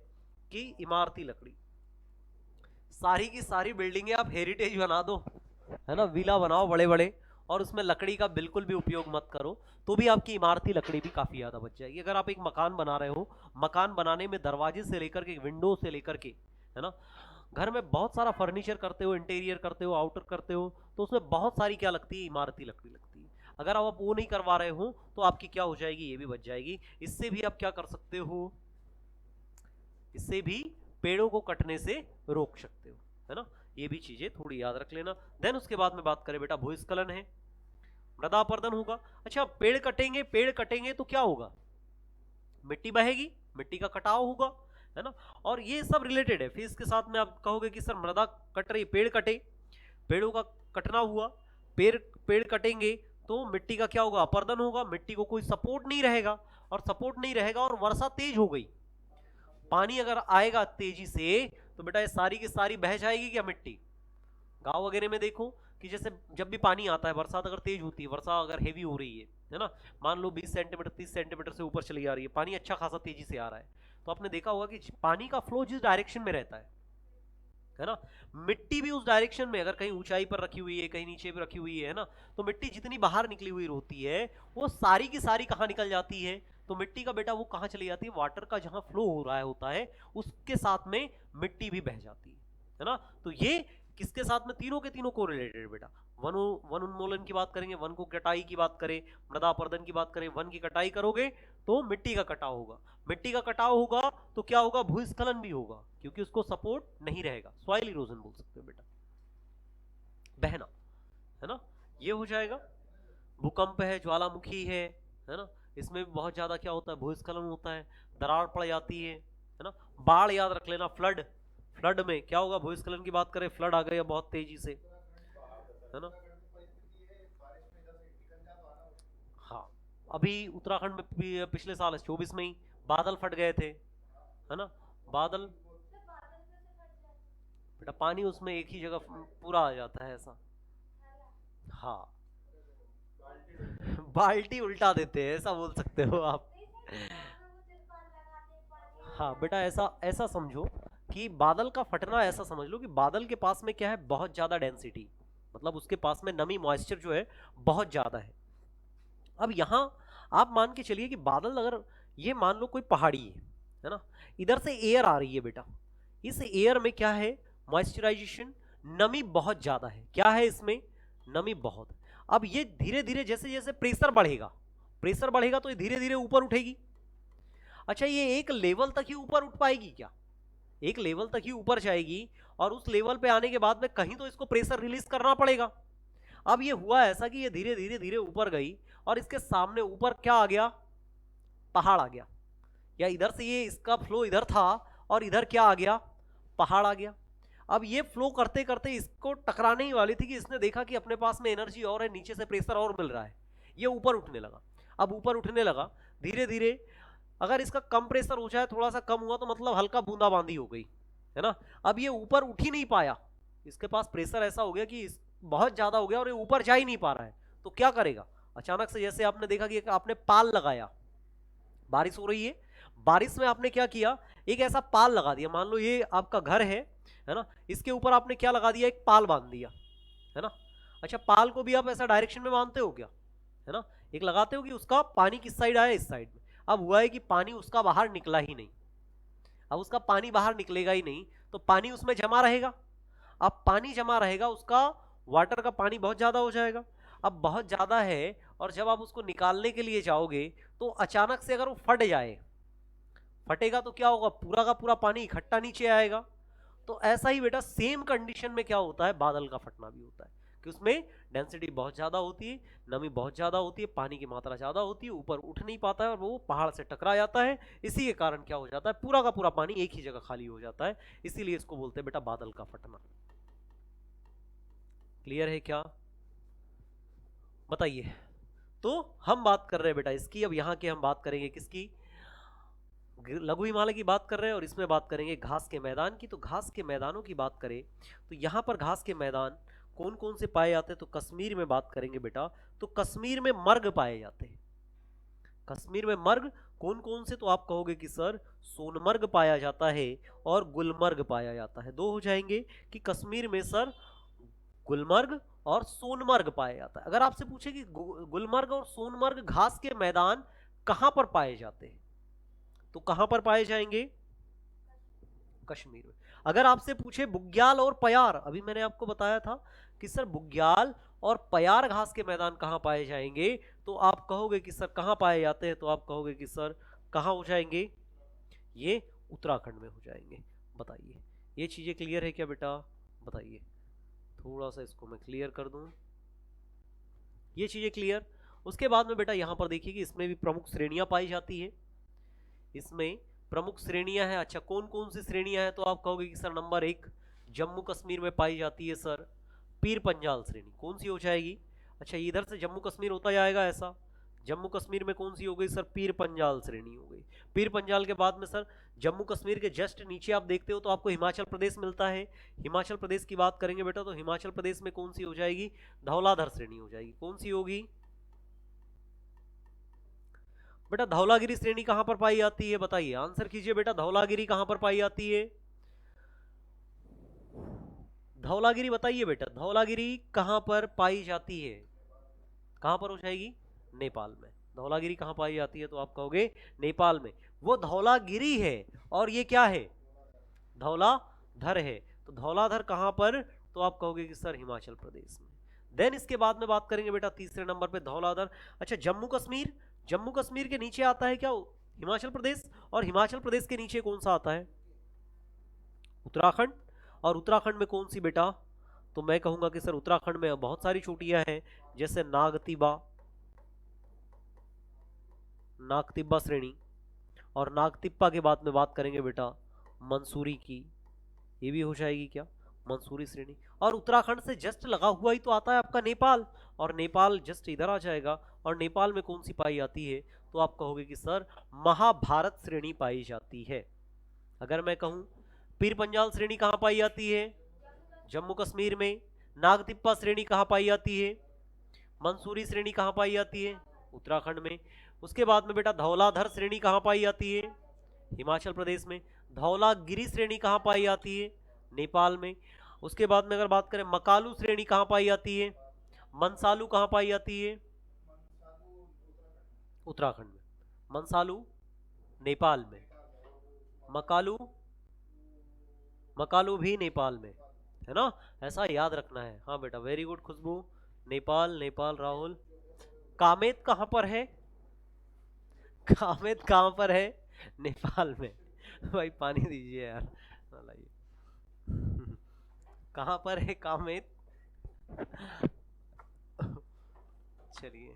कि इमारती लकड़ी, सारी की सारी बिल्डिंगें आप हेरिटेज बना दो, है ना, विला बनाओ बड़े बड़े, और उसमें लकड़ी का बिल्कुल भी उपयोग मत करो, तो भी आपकी इमारती लकड़ी भी काफी ज्यादा बच जाएगी। अगर आप एक मकान बना रहे हो, मकान बनाने में दरवाजे से लेकर के, विंडो से लेकर के, है ना, घर में बहुत सारा फर्नीचर करते हो, इंटीरियर करते हो, आउटर करते हो, तो उसमें बहुत सारी क्या लगती है, इमारती लकड़ी लगती है। अगर आप वो नहीं करवा रहे हो तो आपकी क्या हो जाएगी, ये भी बच जाएगी। इससे भी आप क्या कर सकते हो, इससे भी पेड़ों को कटने से रोक सकते हो, है ना, ये भी चीजें थोड़ी याद रख लेना। देन उसके बाद में बात करें बेटा, भूस्खलन है, मृदा अपरदन होगा। अच्छा, पेड़ कटेंगे, पेड़ कटेंगे तो क्या होगा, मिट्टी बहेगी, मिट्टी का कटाव होगा, है ना, और ये सब रिलेटेड है। फिर इसके साथ में आप कहोगे कि सर मृदा कट रही, पेड़ कटे, पेड़ों का कटना हुआ, पेड़ पेड़ कटेंगे तो मिट्टी का क्या होगा, अपरदन होगा, मिट्टी को कोई सपोर्ट नहीं रहेगा, और सपोर्ट नहीं रहेगा और वर्षा तेज हो गई, पानी अगर आएगा तेजी से तो बेटा ये सारी की सारी बह जाएगी क्या मिट्टी। गांव वगैरह में देखो कि जैसे जब भी पानी आता है, बरसात अगर तेज होती है, वर्षा अगर हेवी हो रही है ना, मान लो 20 सेंटीमीटर 30 सेंटीमीटर से ऊपर चली आ रही है, पानी अच्छा खासा तेजी से आ रहा है, तो आपने देखा होगा कि पानी का फ्लो जिस डायरेक्शन में रहता है ना, मिट्टी भी उस डायरेक्शन में, अगर कहीं ऊंचाई पर रखी हुई है, कहीं नीचे भी रखी हुई है ना, तो मिट्टी जितनी बाहर निकली हुई होती है वो सारी की सारी कहाँ निकल जाती है, तो मिट्टी का बेटा वो कहाँ चली जाती है, वाटर का जहां फ्लो हो रहा होता है उसके साथ में मिट्टी भी बह जाती है ना। तो ये किसके साथ में, तीनों के तीनों को रिलेटेड बेटा। वन वन उन्मूलन की बात करेंगे, वन को कटाई की बात करें, मृदा अपरदन की बात करें, वन की कटाई करोगे तो मिट्टी का कटाव होगा, मिट्टी का कटाव होगा तो क्या होगा, भूस्खलन भी होगा, क्योंकि उसको सपोर्ट नहीं रहेगा, सॉइल इरोजन बोल सकते हो बेटा, बहना, है ना, ये हो जाएगा। भूकंप है, ज्वालामुखी है ना, इसमें भी बहुत ज्यादा क्या होता है, भूस्खलन होता है, दरार पड़ जाती है ना। बाढ़ याद रख लेना, फ्लड, फ्लड में क्या होगा, भूस्खलन की बात करें, फ्लड आ गया बहुत तेजी से, है ना। हाँ, अभी उत्तराखंड में पिछले साल 24 में ही बादल फट गए थे, है ना, बादल, बेटा पानी उसमें एक ही जगह पूरा आ जाता है ऐसा। हाँ, बाल्टी उल्टा देते हैं, ऐसा बोल सकते हो आप। हाँ बेटा, ऐसा ऐसा समझो कि बादल का फटना, ऐसा समझ लो कि बादल के पास में क्या है, बहुत ज्यादा डेंसिटी, मतलब उसके पास में नमी, मॉइस्चर जो है बहुत ज्यादा है। अब यहाँ आप मान के चलिए कि बादल, अगर ये मान लो कोई पहाड़ी है ना, इधर से एयर आ रही है बेटा, इस एयर में क्या है, मॉइस्चराइजेशन, नमी बहुत ज्यादा है, क्या है इसमें, नमी बहुत। अब ये धीरे धीरे जैसे जैसे प्रेशर बढ़ेगा, प्रेशर बढ़ेगा तो ये धीरे धीरे ऊपर उठेगी। अच्छा, ये एक लेवल तक ही ऊपर उठ पाएगी क्या, एक लेवल तक ही ऊपर जाएगी, और उस लेवल पे आने के बाद में कहीं तो इसको प्रेशर रिलीज करना पड़ेगा। अब ये हुआ ऐसा कि ये धीरे धीरे धीरे ऊपर गई, और इसके सामने ऊपर क्या आ गया, पहाड़ आ गया, या इधर से ये इसका फ्लो इधर था और इधर क्या आ गया, पहाड़ आ गया। अब ये फ्लो करते करते इसको टकराने ही वाली थी कि इसने देखा कि अपने पास में एनर्जी और है, नीचे से प्रेशर और मिल रहा है, ये ऊपर उठने लगा। अब ऊपर उठने लगा धीरे धीरे, अगर इसका कम प्रेशर हो जाए, थोड़ा सा कम हुआ तो मतलब हल्का बूंदाबांदी हो गई, है ना। अब ये ऊपर उठ ही नहीं पाया, इसके पास प्रेशर ऐसा हो गया कि बहुत ज्यादा हो गया और ये ऊपर जा ही नहीं पा रहा है, तो क्या करेगा, अचानक से जैसे आपने देखा कि आपने पाल लगाया, बारिश हो रही है, बारिश में आपने क्या किया, एक ऐसा पाल लगा दिया, मान लो ये आपका घर है ना, इसके ऊपर आपने क्या लगा दिया, एक पाल बांध दिया, है ना। अच्छा, पाल को भी आप ऐसा डायरेक्शन में बांधते हो क्या, है ना, एक लगाते हो कि उसका पानी किस साइड आया, इस साइड में। अब हुआ है कि पानी उसका बाहर निकला ही नहीं, अब उसका पानी बाहर निकलेगा ही नहीं, तो पानी उसमें जमा रहेगा। अब पानी जमा रहेगा, उसका वाटर का पानी बहुत ज्यादा हो जाएगा। अब बहुत ज्यादा है, और जब आप उसको निकालने के लिए जाओगे तो अचानक से अगर वो फट जाए, फटेगा तो क्या होगा, पूरा का पूरा पानी इकट्ठा नीचे आएगा। तो ऐसा ही बेटा सेम कंडीशन में क्या होता है, बादल का फटना भी होता है, कि उसमें डेंसिटी बहुत ज्यादा होती है, नमी बहुत ज्यादा होती है, पानी की मात्रा ज्यादा होती है, ऊपर उठ नहीं पाता है और वो पहाड़ से टकरा जाता है। इसी के कारण क्या हो जाता है, पूरा का पूरा पानी एक ही जगह खाली हो जाता है, इसीलिए इसको बोलते हैं बेटा बादल का फटना। क्लियर है क्या, बताइए। तो हम बात कर रहे हैं बेटा इसकी, अब यहाँ के हम बात करेंगे किसकी, लघु हिमालय की बात कर रहे हैं, और इसमें बात करेंगे घास के मैदान की। तो घास के मैदानों की बात करें तो यहाँ पर घास के मैदान कौन कौन से पाए जाते हैं, तो कश्मीर में बात करेंगे बेटा, तो कश्मीर में मर्ग पाए जाते हैं। कश्मीर में मर्ग कौन कौन से, तो आप कहोगे कि सर सोनमर्ग पाया जाता है और गुलमर्ग पाया जाता है। दो हो जाएंगे कि कश्मीर में सर गुलमर्ग और सोनमर्ग पाया जाता है। अगर आपसे पूछे कि गुलमर्ग और सोनमर्ग घास के मैदान कहां पर पाए जाते हैं, तो कहां पर पाए जाएंगे, कश्मीर में। अगर आपसे पूछे बुग्याल और पयार, अभी मैंने आपको बताया था कि सर बुग्याल और पयार घास के मैदान कहां पाए जाएंगे, तो आप कहोगे कि सर कहां पाए जाते हैं, तो आप कहोगे कि सर कहां हो जाएंगे, ये उत्तराखंड में हो जाएंगे। बताइए, ये चीजें क्लियर है क्या बेटा, बताइए। थोड़ा सा इसको मैं क्लियर कर दूं, ये चीजें क्लियर। उसके बाद में बेटा यहां पर देखिए कि इसमें भी प्रमुख श्रेणियां पाई जाती है, इसमें प्रमुख श्रेणियां हैं। अच्छा, कौन कौन सी श्रेणियां हैं, तो आप कहोगे कि सर नंबर एक जम्मू कश्मीर में पाई जाती है सर पीर पंजाल श्रेणी, कौन सी हो जाएगी। अच्छा, इधर से जम्मू कश्मीर होता जाएगा ऐसा, जम्मू कश्मीर में कौन सी हो गई सर, पीर पंजाल श्रेणी हो गई। पीर पंजाल के बाद में सर जम्मू कश्मीर के जस्ट नीचे आप देखते हो तो आपको हिमाचल प्रदेश मिलता है। हिमाचल प्रदेश की बात करेंगे बेटा, तो हिमाचल प्रदेश में कौन सी हो जाएगी, धौलाधर श्रेणी हो जाएगी। कौन सी होगी बेटा, धौलागिरी श्रेणी कहां पर पाई जाती है, बताइए, आंसर कीजिए बेटा, धौलागिरी कहां पर पाई जाती है, धौलागिरी बताइए बेटा, धौलागिरी कहां पर पाई जाती है, कहां पर हो जाएगी, नेपाल में। धौलागिरी कहां पाई जाती है, तो आप कहोगे नेपाल में। वो धौलागिरी है और ये क्या है, धौलाधर है। तो धौलाधर कहां पर, तो आप कहोगे कि सर हिमाचल प्रदेश में। देन इसके बाद में बात करेंगे बेटा तीसरे नंबर पे धौलाधर। अच्छा, जम्मू कश्मीर, जम्मू कश्मीर के नीचे आता है क्या हिमाचल प्रदेश, और हिमाचल प्रदेश के नीचे कौन सा आता है, उत्तराखंड। और उत्तराखंड में कौन सी बेटा, तो मैं कहूंगा कि सर उत्तराखंड में बहुत सारी चोटियां हैं, जैसे नागतिब्बा, नागतिब्बा श्रेणी, और नागतिब्बा के बाद में बात करेंगे बेटा मंसूरी की, ये भी हो जाएगी क्या, मंसूरी श्रेणी। और उत्तराखंड से जस्ट लगा हुआ ही तो आता है आपका नेपाल, और नेपाल जस्ट इधर आ जाएगा। और नेपाल में कौन सी पाई जाती है, तो आप कहोगे कि सर महाभारत श्रेणी पाई जाती है। अगर मैं कहूं पीर पंजाल श्रेणी कहां पाई जाती है, जम्मू कश्मीर में। नागतिब्बा श्रेणी कहां पाई जाती है, मंसूरी श्रेणी कहां पाई जाती है, उत्तराखंड में। उसके बाद में बेटा धौलाधर श्रेणी कहां पाई जाती है, हिमाचल प्रदेश में। धौलागिरी श्रेणी कहां पाई जाती है, नेपाल में। उसके बाद में अगर बात करें मकालू श्रेणी कहां पाई जाती है, मनसालू कहां पाई जाती है, उत्तराखंड में। मनसालू नेपाल में, मकालू, मकालू भी नेपाल में, है ना, ऐसा याद रखना है। हाँ बेटा, वेरी गुड खुशबू, नेपाल, नेपाल राहुल। कामेत कहां पर है, कामेत कहां पर है, नेपाल में। भाई पानी दीजिए यार, लाइए। कहां पर है कामेत, चलिए।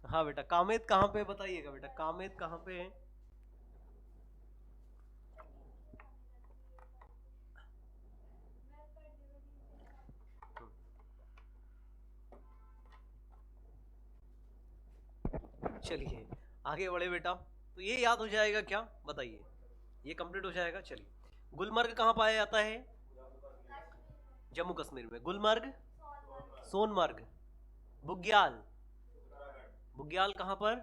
हाँ बेटा, कामेत कहां पे बताइएगा बेटा, कामेत कहां पे है, चलिए आगे बढ़े बेटा। तो ये याद हो जाएगा क्या, बताइए, ये कंप्लीट हो जाएगा। चलिए, गुलमर्ग कहां पाया जाता है, जम्मू कश्मीर में। गुलमर्ग, सोनमर्ग, बुग्याल, बुग्याल कहाँ पर?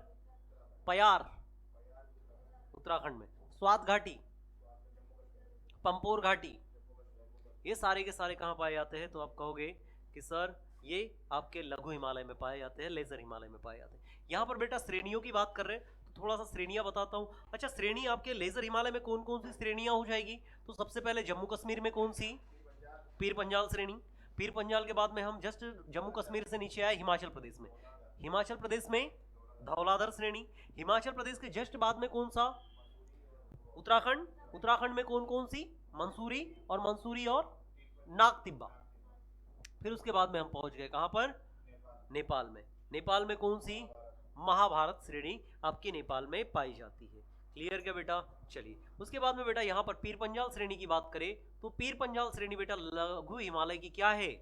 पयार उत्तराखंड में। स्वात घाटी, पंपोर घाटी, ये सारे के सारे कहाँ पाए जाते हैं? तो आप कहोगे कि सर ये आपके लघु हिमालय में पाए जाते हैं, लेजर हिमालय में पाए जाते हैं। यहाँ पर बेटा श्रेणियों की बात कर रहे हैं तो थोड़ा सा श्रेणियां बताता हूँ। अच्छा, श्रेणी आपके लेजर हिमालय में कौन कौन सी श्रेणियां हो जाएगी? तो सबसे पहले जम्मू कश्मीर में कौन सी? पीर पंजाल श्रेणी। पीर पंजाल के बाद में हम जस्ट जम्मू कश्मीर से नीचे आए हिमाचल प्रदेश में। हिमाचल प्रदेश में धौलाधर श्रेणी। हिमाचल प्रदेश के जस्ट बाद में कौन सा? उत्तराखंड। उत्तराखंड में कौन कौन सी? मंसूरी और नाग तिब्बा। फिर उसके बाद में हम पहुंच गए कहां पर? नेपाल में। नेपाल में कौन सी? महाभारत श्रेणी आपकी नेपाल में पाई जाती है। क्लियर क्या बेटा? चलिए, उसके बाद में बेटा यहाँ पर पीर पंजाल श्रेणी की बात करें तो पीर पंजाल श्रेणी बेटा लघु हिमालय की क्या है?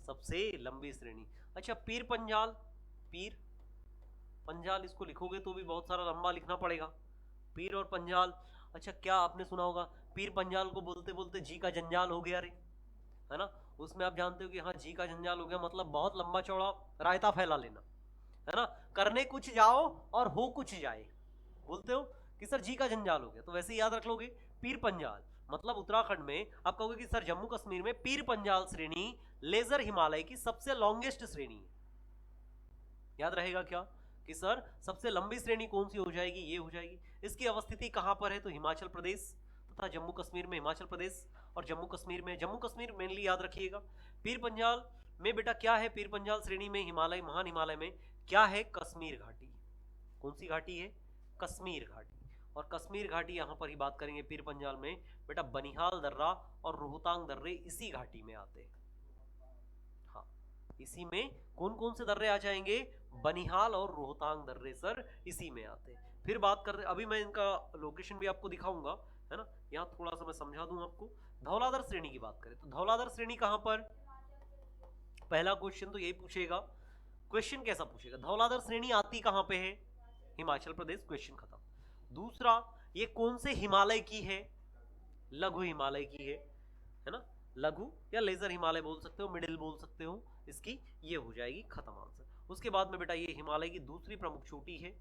सबसे लंबी श्रेणी। अच्छा, पीर पंजाल इसको लिखोगे तो भी बहुत सारा लंबा लिखना पड़ेगा, पीर और पंजाल। अच्छा, क्या आपने सुना होगा पीर पंजाल को बोलते बोलते जी का जंजाल हो गया रे, है ना? उसमें आप जानते हो कि हाँ, जी का जंजाल हो गया मतलब बहुत लंबा चौड़ा रायता फैला लेना, है ना? करने कुछ जाओ और हो कुछ जाए, बोलते हो कि सर जी का जंजाल हो गया, तो वैसे ही याद रख लोगे पीर पंजाल मतलब उत्तराखंड में आप कहोगे कि सर जम्मू कश्मीर में पीर पंजाल श्रेणी लेजर हिमालय की सबसे लॉन्गेस्ट श्रेणी है। याद रहेगा क्या कि सर सबसे लंबी श्रेणी कौन सी हो जाएगी? ये हो जाएगी। इसकी अवस्थिति कहां पर है? तो हिमाचल प्रदेश तथा जम्मू कश्मीर में हिमाचल प्रदेश और जम्मू कश्मीर मेनली याद रखिएगा। पीर पंजाल में बेटा क्या है? पीर पंजाल श्रेणी में हिमालय, महान हिमालय में क्या है? कश्मीर घाटी। कौन सी घाटी है? कश्मीर घाटी। और कश्मीर घाटी यहाँ पर ही बात करेंगे पीर पंजाल में बेटा बनिहाल दर्रा और रोहतांग दर्रे इसी घाटी में आते हैं। हाँ, इसी में कौन कौन से दर्रे आ जाएंगे? बनिहाल और रोहतांग दर्रे सर इसी में आते हैं। फिर बात कर रहे, अभी मैं इनका लोकेशन भी आपको दिखाऊंगा, है ना? यहाँ थोड़ा सा मैं समझा दूं आपको। धौलाधर श्रेणी की बात करें तो धौलाधर श्रेणी कहां पर? पहला क्वेश्चन तो यही पूछेगा। क्वेश्चन कैसा पूछेगा? धौलाधर श्रेणी आती कहां पे है? हिमाचल प्रदेश। क्वेश्चन खत्म। दूसरा, ये कौन से हिमालय की है? लघु हिमालय की है ना? लघु या लेजर हिमालय बोल सकते हो, मिडिल बोल सकते हो इसकी, ये हो जाएगी खत्म आंसर। उसके बाद में बेटा ये हिमालय की दूसरी प्रमुख चोटी है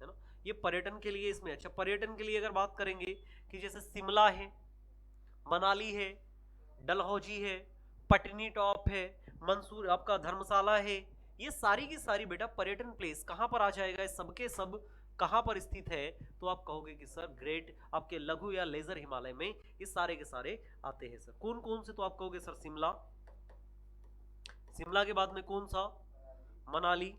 ना? ये पर्यटन के लिए इसमें, अच्छा पर्यटन के लिए अगर बात करेंगे कि जैसे शिमला है, मनाली है, डलहौजी है, पटनी टॉप है, मंसूर आपका धर्मशाला है, ये सारी की सारी बेटा पर्यटन प्लेस कहां पर आ जाएगा? सबके सब कहां पर स्थित है? तो आप कहोगे कि सर ग्रेट आपके लघु या लेजर हिमालय में ये सारे के सारे आते हैं। सर कौन कौन से? तो आप कहोगे सर शिमला, शिमला के बाद में कौन सा? मनाली,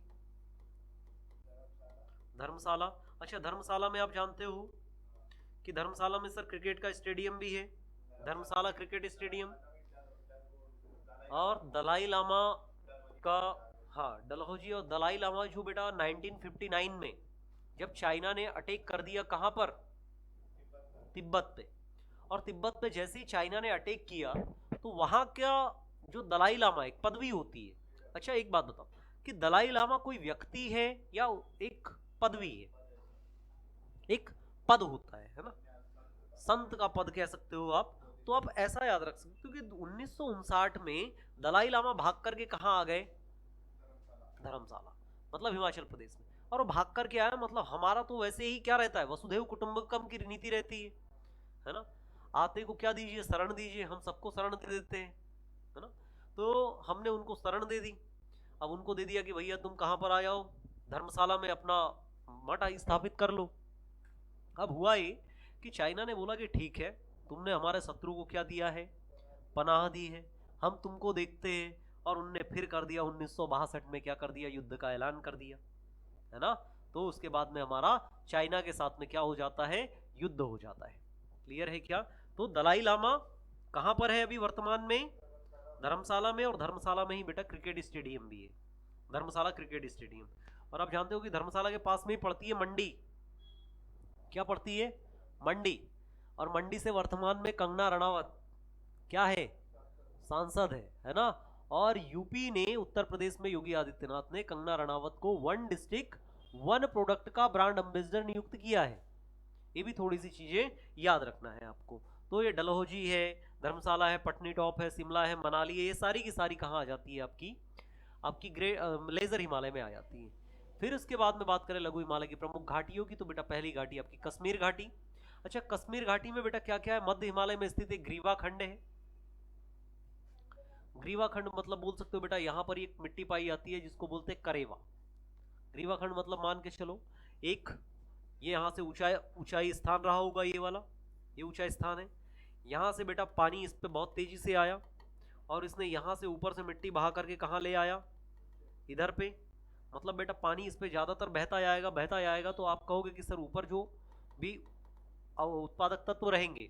धर्मशाला। अच्छा, धर्मशाला में आप जानते हो कि धर्मशाला में सर क्रिकेट का स्टेडियम भी है, धर्मशाला क्रिकेट स्टेडियम। और दलाई लामा का, हाँ डलहौजी और दलाई लामा जो बेटा 1959 में जब चाइना ने अटैक कर दिया कहां पर? तिब्बत पे। और तिब्बत पे जैसे ही चाइना ने अटैक किया तो वहां क्या जो दलाई लामा एक पदवी होती है। अच्छा एक बात बताओ कि दलाई लामा कोई व्यक्ति है या एक पदवी है? एक पद होता है ना? संत का पद कह सकते हो आप। तो आप ऐसा याद रख सकते हो कि 1959 में दलाई लामा भाग करके कहां आ गए? धर्मशाला मतलब हिमाचल प्रदेश में। और वो भाग करके आया मतलब हमारा तो वैसे ही क्या रहता है, वसुधैव कुटुंबकम की नीति रहती है ना? आते को क्या दीजिए? शरण दीजिए। हम सबको शरण दे देते हैं, है ना? तो हमने उनको शरण दे दी। अब उनको दे दिया कि भैया तुम कहां पर आ जाओ, धर्मशाला में अपना मठ स्थापित कर लो। अब हुआ ये कि चाइना ने बोला कि ठीक है, तुमने हमारे शत्रु को क्या दिया है? पनाह दी है, हम तुमको देखते हैं। और उनने फिर कर दिया 1962 में, क्या कर दिया? युद्ध का ऐलान कर दिया, है ना? तो उसके बाद में हमारा चाइना के साथ में क्या हो जाता है? युद्ध हो जाता है। क्लियर है क्या? तो दलाई लामा कहां पर है अभी वर्तमान में? धर्मशाला में। और धर्मशाला में ही बेटा क्रिकेट स्टेडियम भी है, धर्मशाला क्रिकेट स्टेडियम। और आप जानते हो कि धर्मशाला के पास में ही पड़ती है मंडी। क्या पड़ती है? मंडी। और मंडी से वर्तमान में कंगना रणावत क्या है? सांसद है ना? और यूपी ने, उत्तर प्रदेश में योगी आदित्यनाथ ने कंगना रणावत को वन डिस्ट्रिक्ट वन प्रोडक्ट का ब्रांड एम्बेसडर नियुक्त किया है। ये भी थोड़ी सी चीजें याद रखना है आपको। तो ये डलहौजी है, धर्मशाला है, पटनी टॉप है, शिमला है, मनाली है, ये सारी की सारी कहाँ आ जाती है आपकी? आपकी लेजर हिमालय में आ जाती है। फिर उसके बाद में बात करें लघु हिमालय की प्रमुख घाटियों की, तो बेटा पहली घाटी आपकी कश्मीर घाटी। अच्छा, कश्मीर घाटी में बेटा क्या क्या है? मध्य हिमालय में स्थित एक ग्रीवा खंड है। ग्रीवा खंड मतलब बोल सकते हो बेटा यहाँ पर एक मिट्टी पाई जाती है जिसको बोलते हैं करेवा। ग्रीवा खंड मतलब मान के चलो एक, ये यहाँ से ऊंचाई ऊंचाई स्थान रहा होगा, ये वाला ये ऊंचा स्थान है। यहाँ से बेटा पानी इस पे बहुत तेजी से आया और इसने यहाँ से ऊपर से मिट्टी बहा करके कहाँ ले आया? इधर पे। मतलब बेटा पानी इस पे ज्यादातर बहता जाएगा, तो आप कहोगे कि सर ऊपर जो भी उत्पादक तत्व रहेंगे,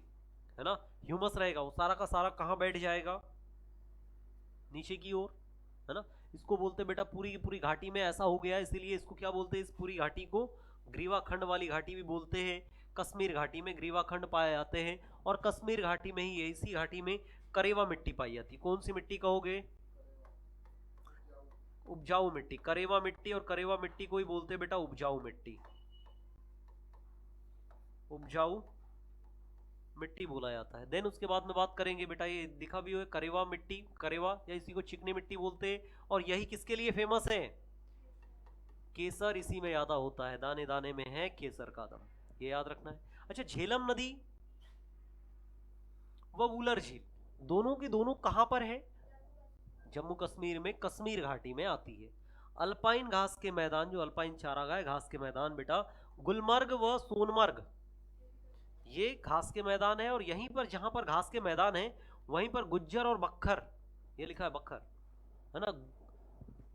है ना, ह्यूमस रहेगा, वो सारा का सारा कहाँ बैठ जाएगा? नीचे की ओर, है ना। इसको बोलते बेटा पूरी की पूरी घाटी में ऐसा हो गया, इसीलिए इसको क्या बोलते हैं? इस पूरी घाटी को ग्रीवा खंड वाली घाटी भी बोलते हैं। कश्मीर घाटी में ग्रीवा खंड पाए जाते हैं और कश्मीर घाटी में ही, इसी घाटी में करेवा मिट्टी पाई जाती है। कौन सी मिट्टी कहोगे? उपजाऊ मिट्टी, करेवा मिट्टी। और करेवा मिट्टी को ही बोलते हैं बेटा उपजाऊ मिट्टी, उपजाऊ मिट्टी बोला जाता है। देन उसके बाद में बात करेंगे बेटा, ये दिखा भी हुआ करेवा मिट्टी, करेवा या इसी को चिकनी मिट्टी बोलते हैं। और यही किसके लिए फेमस है? केसर इसी में ज्यादा होता है, दाने दाने में है केसर का दम, ये याद रखना है। अच्छा, झेलम नदी व वूलर झील, दोनों की दोनों कहां पर है? जम्मू कश्मीर में कश्मीर घाटी में आती है। अल्पाइन घास के मैदान, जो अल्पाइन चारागाह घास के मैदान बेटा गुलमर्ग व सोनमर्ग, ये घास के मैदान है। और यहीं पर जहां पर घास के मैदान है वहीं पर गुज्जर और बक्खर, ये लिखा है बक्खर, है ना,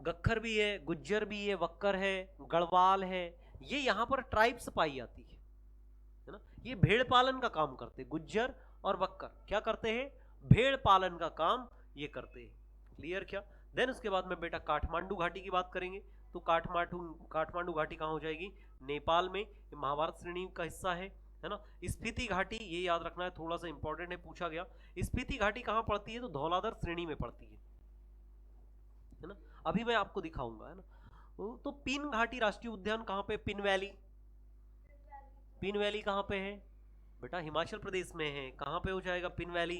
गक्खर भी है, गुज्जर भी है, बक्कर है, गढ़वाल है, ये यहाँ पर ट्राइब्स पाई जाती है ना। ये भेड़ पालन का काम करते हैं, गुज्जर और बक्कर क्या करते हैं? भेड़ पालन का काम ये करते हैं। क्लियर क्या? देन उसके बाद में बेटा काठमांडू घाटी की बात करेंगे, तो काठमांडू घाटी कहाँ हो जाएगी? नेपाल में। ये महाभारत श्रेणी का हिस्सा है ना। स्पीति घाटी, ये याद रखना है, थोड़ा सा इंपॉर्टेंट है, पूछा गया। स्पीति घाटी कहाँ पड़ती है? तो धौलाधर श्रेणी में पड़ती है ना। अभी मैं आपको दिखाऊंगा, है ना। तो पिन घाटी राष्ट्रीय उद्यान कहाँ पे? पिन वैली, पिन वैली कहाँ पे है बेटा? हिमाचल प्रदेश में है। कहाँ पे हो जाएगा पिन वैली,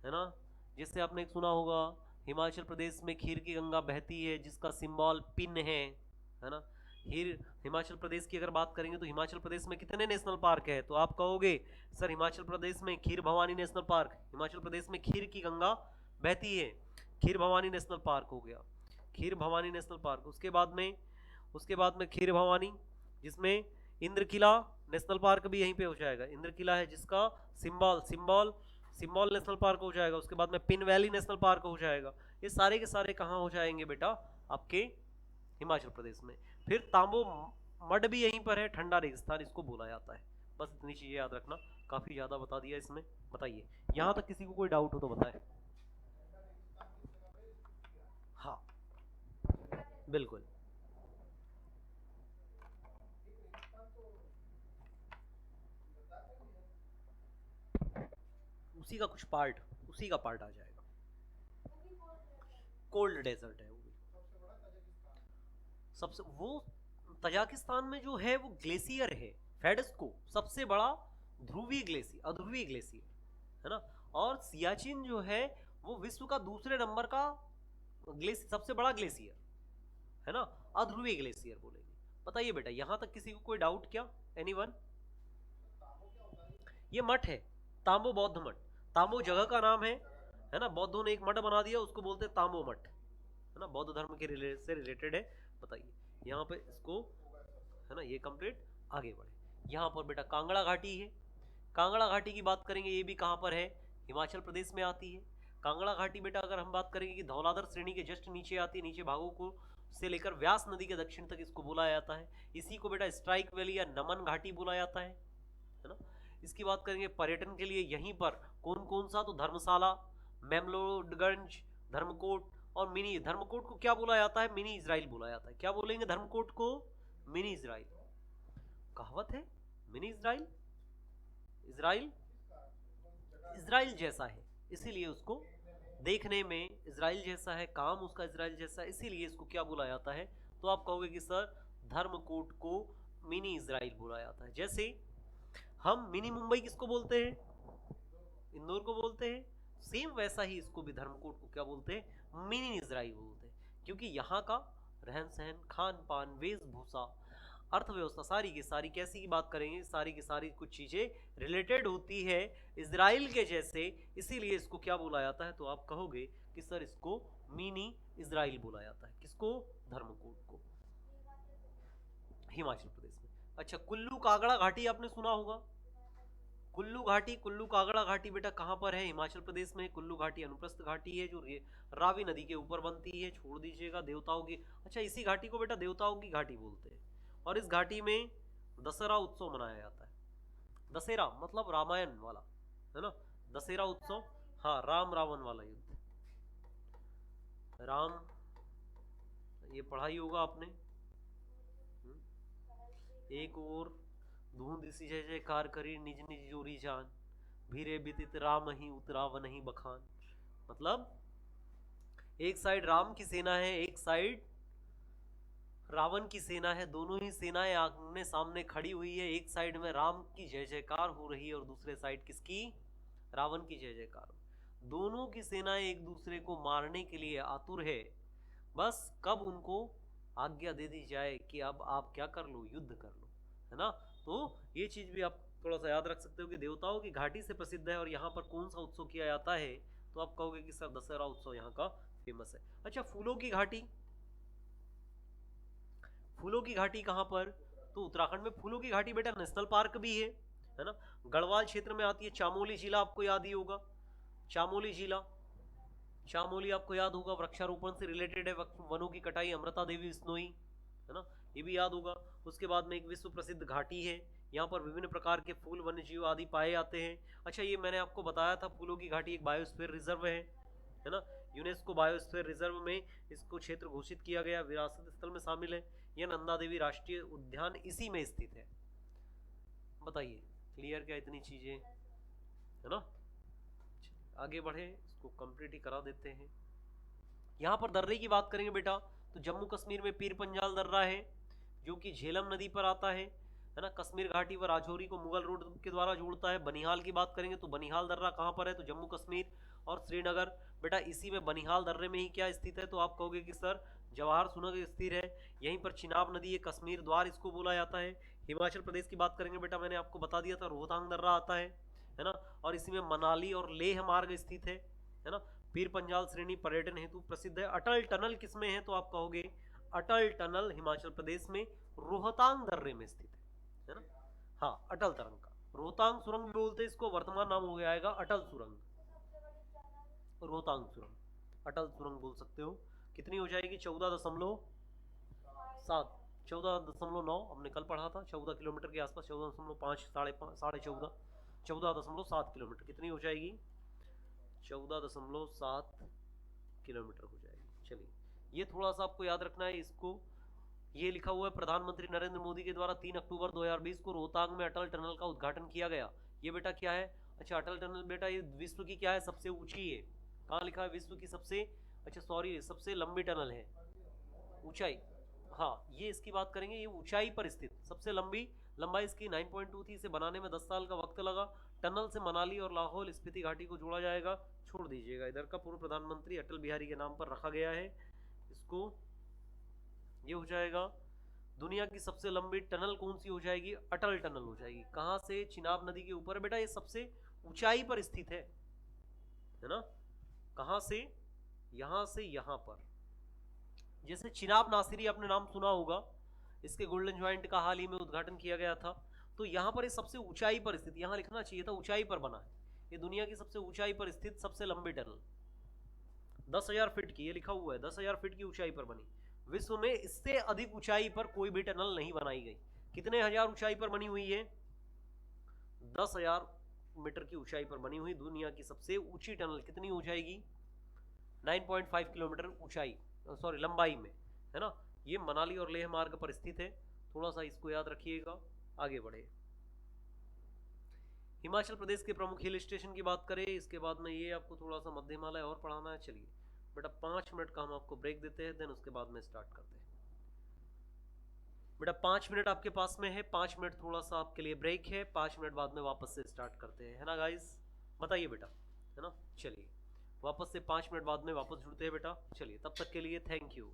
है ना। जिससे आपने एक सुना होगा, हिमाचल प्रदेश में खीर की गंगा बहती है जिसका सिंबल पिन है ना। हिमाचल प्रदेश की अगर बात करेंगे तो हिमाचल प्रदेश में कितने नेशनल पार्क है? तो आप कहोगे सर हिमाचल प्रदेश में खीर भवानी नेशनल पार्क, हिमाचल प्रदेश में खीर की गंगा बहती है, खीर भवानी नेशनल पार्क हो गया, खीर भवानी नेशनल पार्क। उसके बाद में खीर भवानी, जिसमें इंद्रकिला नेशनल पार्क भी यहीं पे हो जाएगा। इंद्रकिला है जिसका सिंबल नेशनल पार्क हो जाएगा। उसके बाद में पिन वैली नेशनल पार्क हो जाएगा। ये सारे के सारे कहाँ हो जाएंगे बेटा? आपके हिमाचल प्रदेश में। फिर तांबो मड भी यहीं पर है, ठंडा रेगिस्तान इसको बोला जाता है। बस इतनी चीजें याद रखना, काफी ज्यादा बता दिया इसमें। बताइए यहाँ तक किसी को कोई डाउट हो तो बताए। हाँ बिल्कुल, उसी का कुछ पार्ट, उसी का पार्ट आ जाएगा। कोल्ड डेजर्ट है वो भी सबसे, वो तजाकिस्तान में जो है वो ग्लेशियर है फेडस्को, सबसे बड़ा ध्रुवीय ग्लेशियर, अध्रुवीय ग्लेशियर, है ना। और सियाचिन जो है वो विश्व का दूसरे नंबर का सबसे बड़ा ग्लेशियर, है ना, अध्रुवीय ग्लेशियर बोलेंगे। बताइए बेटा यहां तक किसी को कोई डाउट क्या? एनीवन? ये मठ है, तांबो बौद्ध मठ। तांबो जगह का नाम है ना। बौद्धों ने एक मठ बना दिया, उसको बोलते हैं तांबो मठ, है ना, बौद्ध धर्म के से रिलेटेड है। बताइए यहाँ पे इसको, है ना, ये कंप्लीट। आगे बढ़े, यहाँ पर बेटा कांगड़ा घाटी है। कांगड़ा घाटी की बात करेंगे, ये भी कहाँ पर है? हिमाचल प्रदेश में आती है। कांगड़ा घाटी बेटा अगर हम बात करेंगे कि धौलाधर श्रेणी के जस्ट नीचे आती है, नीचे भागों को से लेकर व्यास नदी के दक्षिण तक इसको बोला जाता है। इसी को बेटा स्ट्राइक वैली या नमन घाटी बोला जाता है ना। इसकी बात करेंगे पर्यटन के लिए यहीं पर कौन कौन सा, तो धर्मशाला, मेमलोडगंज, धर्मकोट और मिनी। धर्मकोट को क्या बोला जाता है? मिनी इजराइल बोला जाता है। क्या बोलेंगे धर्मकोट को? Mini Israel. कहावत है मिनी इजराइल, इजराइल इजराइल जैसा है, इसीलिए उसको देखने में इजराइल जैसा है, काम उसका इजराइल जैसा है, इसीलिए इसको क्या बोला जाता है? तो आप कहोगे कि सर धर्मकोट को मिनी इजराइल बोला जाता है। जैसे हम मिनी मुंबई किसको बोलते हैं? इंदौर को बोलते हैं। सेम वैसा ही इसको भी धर्मकोट को क्या बोलते हैं? मिनी इजराइल बोलते हैं। क्योंकि यहाँ का रहन सहन, खान पान, वेशभूषा, अर्थव्यवस्था, सारी की सारी कैसी की बात करेंगे, सारी की सारी कुछ चीज़ें रिलेटेड होती है इजराइल के जैसे, इसीलिए इसको क्या बोला जाता है, तो आप कहोगे कि सर इसको मिनी इजराइल बोला जाता है। किसको? धर्मकोट को, हिमाचल प्रदेश में। अच्छा, कुल्लू कागड़ा घाटी आपने सुना होगा। कुल्लू घाटी, कुल्लू कागड़ा घाटी बेटा कहाँ पर है? हिमाचल प्रदेश में। कुल्लू घाटी अनुप्रस्थ घाटी है जो रावी नदी के ऊपर बनती है। छोड़ दीजिएगा देवताओं की, अच्छा इसी घाटी को बेटा देवताओं की घाटी बोलते हैं। और इस घाटी में दशहरा उत्सव मनाया जाता है। दशहरा मतलब रामायण वाला, है ना, दशहरा उत्सव। हाँ, राम रावण वाला युद्ध, राम, ये पढ़ाई होगा आपने। एक और धुंध सी जय जयकार करी, निज निज जोरी जान, भीरे बितित राम ही उतरावन ही बखान। मतलब एक साइड राम की सेना है, एक साइड रावण की सेना है, दोनों ही सेनाएं आमने सामने खड़ी हुई है। एक साइड में राम की जय जयकार हो रही है और दूसरे साइड किसकी? रावण की जय जयकार। दोनों की सेनाएं एक दूसरे को मारने के लिए आतुर है, बस कब उनको आज्ञा दे दी जाए कि अब आप क्या कर लो, युद्ध कर लो, है ना। तो ये चीज भी आप थोड़ा सा याद रख सकते हो कि देवताओं की घाटी से प्रसिद्ध है। और यहाँ पर कौन सा उत्सव किया जाता है, तो आप कहोगे कि सर दशहरा उत्सव यहाँ का फेमस है। अच्छा, फूलों की घाटी, फूलों की घाटी कहाँ पर? तो उत्तराखंड में फूलों की घाटी बेटा नेशनल पार्क भी है ना। गढ़वाल क्षेत्र में आती है। चामोली जिला आपको याद ही होगा, चामोली जिला, चामोली आपको याद होगा, वृक्षारोपण से रिलेटेड है, वनों की कटाई, अमृता देवी बिश्नोई, है ना, ये भी याद होगा। उसके बाद में एक विश्व प्रसिद्ध घाटी है, यहाँ पर विभिन्न प्रकार के फूल, वन्य जीव आदि पाए जाते हैं। अच्छा, ये मैंने आपको बताया था, फूलों की घाटी एक बायोस्फीयर रिजर्व है ना, यूनेस्को बायोस्फीयर रिजर्व में इसको क्षेत्र घोषित किया गया, विरासत स्थल में शामिल है। यह नंदा देवी राष्ट्रीय उद्यान इसी में स्थित है। बताइए क्लियर क्या इतनी चीजें, है ना। आगे बढ़े, इसको कंप्लीट ही करा देते हैं। यहाँ पर दर्रे की बात करेंगे बेटा, तो जम्मू कश्मीर में पीर पंजाल दर्रा है जो कि झेलम नदी पर आता है ना। कश्मीर घाटी व राजौरी को मुगल रोड के द्वारा जोड़ता है। बनिहाल की बात करेंगे तो बनिहाल दर्रा कहाँ पर है, तो जम्मू कश्मीर और श्रीनगर बेटा इसी में बनिहाल दर्रे में ही क्या स्थित है, तो आप कहोगे कि सर जवाहर सुरंग स्थित है। यहीं पर चिनाब नदी है, कश्मीर द्वार इसको बोला जाता है। हिमाचल प्रदेश की बात करेंगे बेटा, मैंने आपको बता दिया था, रोहतांग दर्रा आता है ना। और इसी में मनाली और लेह मार्ग स्थित है ना। पीर पंजाल श्रेणी पर्यटन हेतु प्रसिद्ध है। अटल टनल किसमें है, तो आप कहोगे अटल टनल हिमाचल प्रदेश में रोहतांग दर्रे में स्थित है ना। हाँ, अटल तरंग का रोहतांग सुरंग भी बोलते हैं इसको, वर्तमान नाम हो जाएगा अटल सुरंग, रोहतांग सुरंग, अटल सुरंग बोल सकते हो। कितनी हो जाएगी? 14.7, 14.9, हमने कल पढ़ा था 14 किलोमीटर के आसपास, 14.5, साढ़े 14, 14.7 किलोमीटर कितनी हो जाएगी? 14.7 किलोमीटर हो जाएगी। चलिए, ये थोड़ा सा आपको याद रखना है इसको। ये लिखा हुआ है प्रधानमंत्री नरेंद्र मोदी के द्वारा 3 अक्टूबर 2020 को रोहतांग में अटल टनल का उद्घाटन किया गया। ये बेटा क्या है? अच्छा, अटल टनल बेटा ये विश्व की क्या है, सबसे ऊंची है। कहाँ लिखा है? विश्व की सबसे, अच्छा सॉरी, सबसे लंबी टनल है, ऊंचाई। हाँ, ये इसकी बात करेंगे, ये ऊंचाई पर स्थित सबसे लंबी, लंबाई इसकी 9.2 थी। इसे बनाने में 10 साल का वक्त लगा। टनल से मनाली और लाहौल स्पीति घाटी को जोड़ा जाएगा। छोड़ दीजिएगा इधर का, पूर्व प्रधानमंत्री अटल बिहारी के नाम पर रखा गया है इसको। ये हो जाएगा। दुनिया की सबसे लंबी टनल कौन सी हो जाएगी? अटल टनल हो जाएगी। कहां से? चिनाब नदी के ऊपर बेटा, ये सबसे ऊंचाई पर स्थित है ना। कहां से? यहां से यहां पर। जैसे चिनाब नासिरी आपने नाम सुना होगा, इसके गोल्डन ज्वाइंट का हाल ही में उद्घाटन किया गया था। तो यहाँ पर ये सबसे ऊंचाई पर स्थित, यहाँ लिखना चाहिए था ऊंचाई पर बना है। ये दुनिया की सबसे ऊंचाई पर स्थित सबसे लंबी टनल, 10,000 फीट की, ये लिखा हुआ है 10,000 फीट की ऊंचाई पर बनी। विश्व में इससे अधिक ऊंचाई पर कोई भी टनल नहीं बनाई गई। कितने हजार ऊंचाई पर बनी हुई है? 10,000 मीटर की ऊंचाई पर बनी हुई दुनिया की सबसे ऊंची टनल कितनी हो जाएगी? 9.5 किलोमीटर ऊंचाई, सॉरी लंबाई में, है ना। ये मनाली और लेह मार्ग पर स्थित है, थोड़ा सा इसको याद रखिएगा। आगे बढ़े, हिमाचल प्रदेश के प्रमुख हिल स्टेशन की बात करें, इसके बाद में ये आपको थोड़ा सा मध्य हिमालय और पढ़ाना है। चलिए बेटा 5 मिनट का हम आपको ब्रेक देते हैं, देन उसके बाद में स्टार्ट करते हैं। बेटा 5 मिनट आपके पास में है, 5 मिनट थोड़ा सा आपके लिए ब्रेक है, 5 मिनट बाद में वापस से स्टार्ट करते हैं, है ना गाइस। बताइए बेटा, है ना। चलिए वापस से 5 मिनट बाद में वापस जुड़ते हैं बेटा। चलिए तब तक के लिए थैंक यू।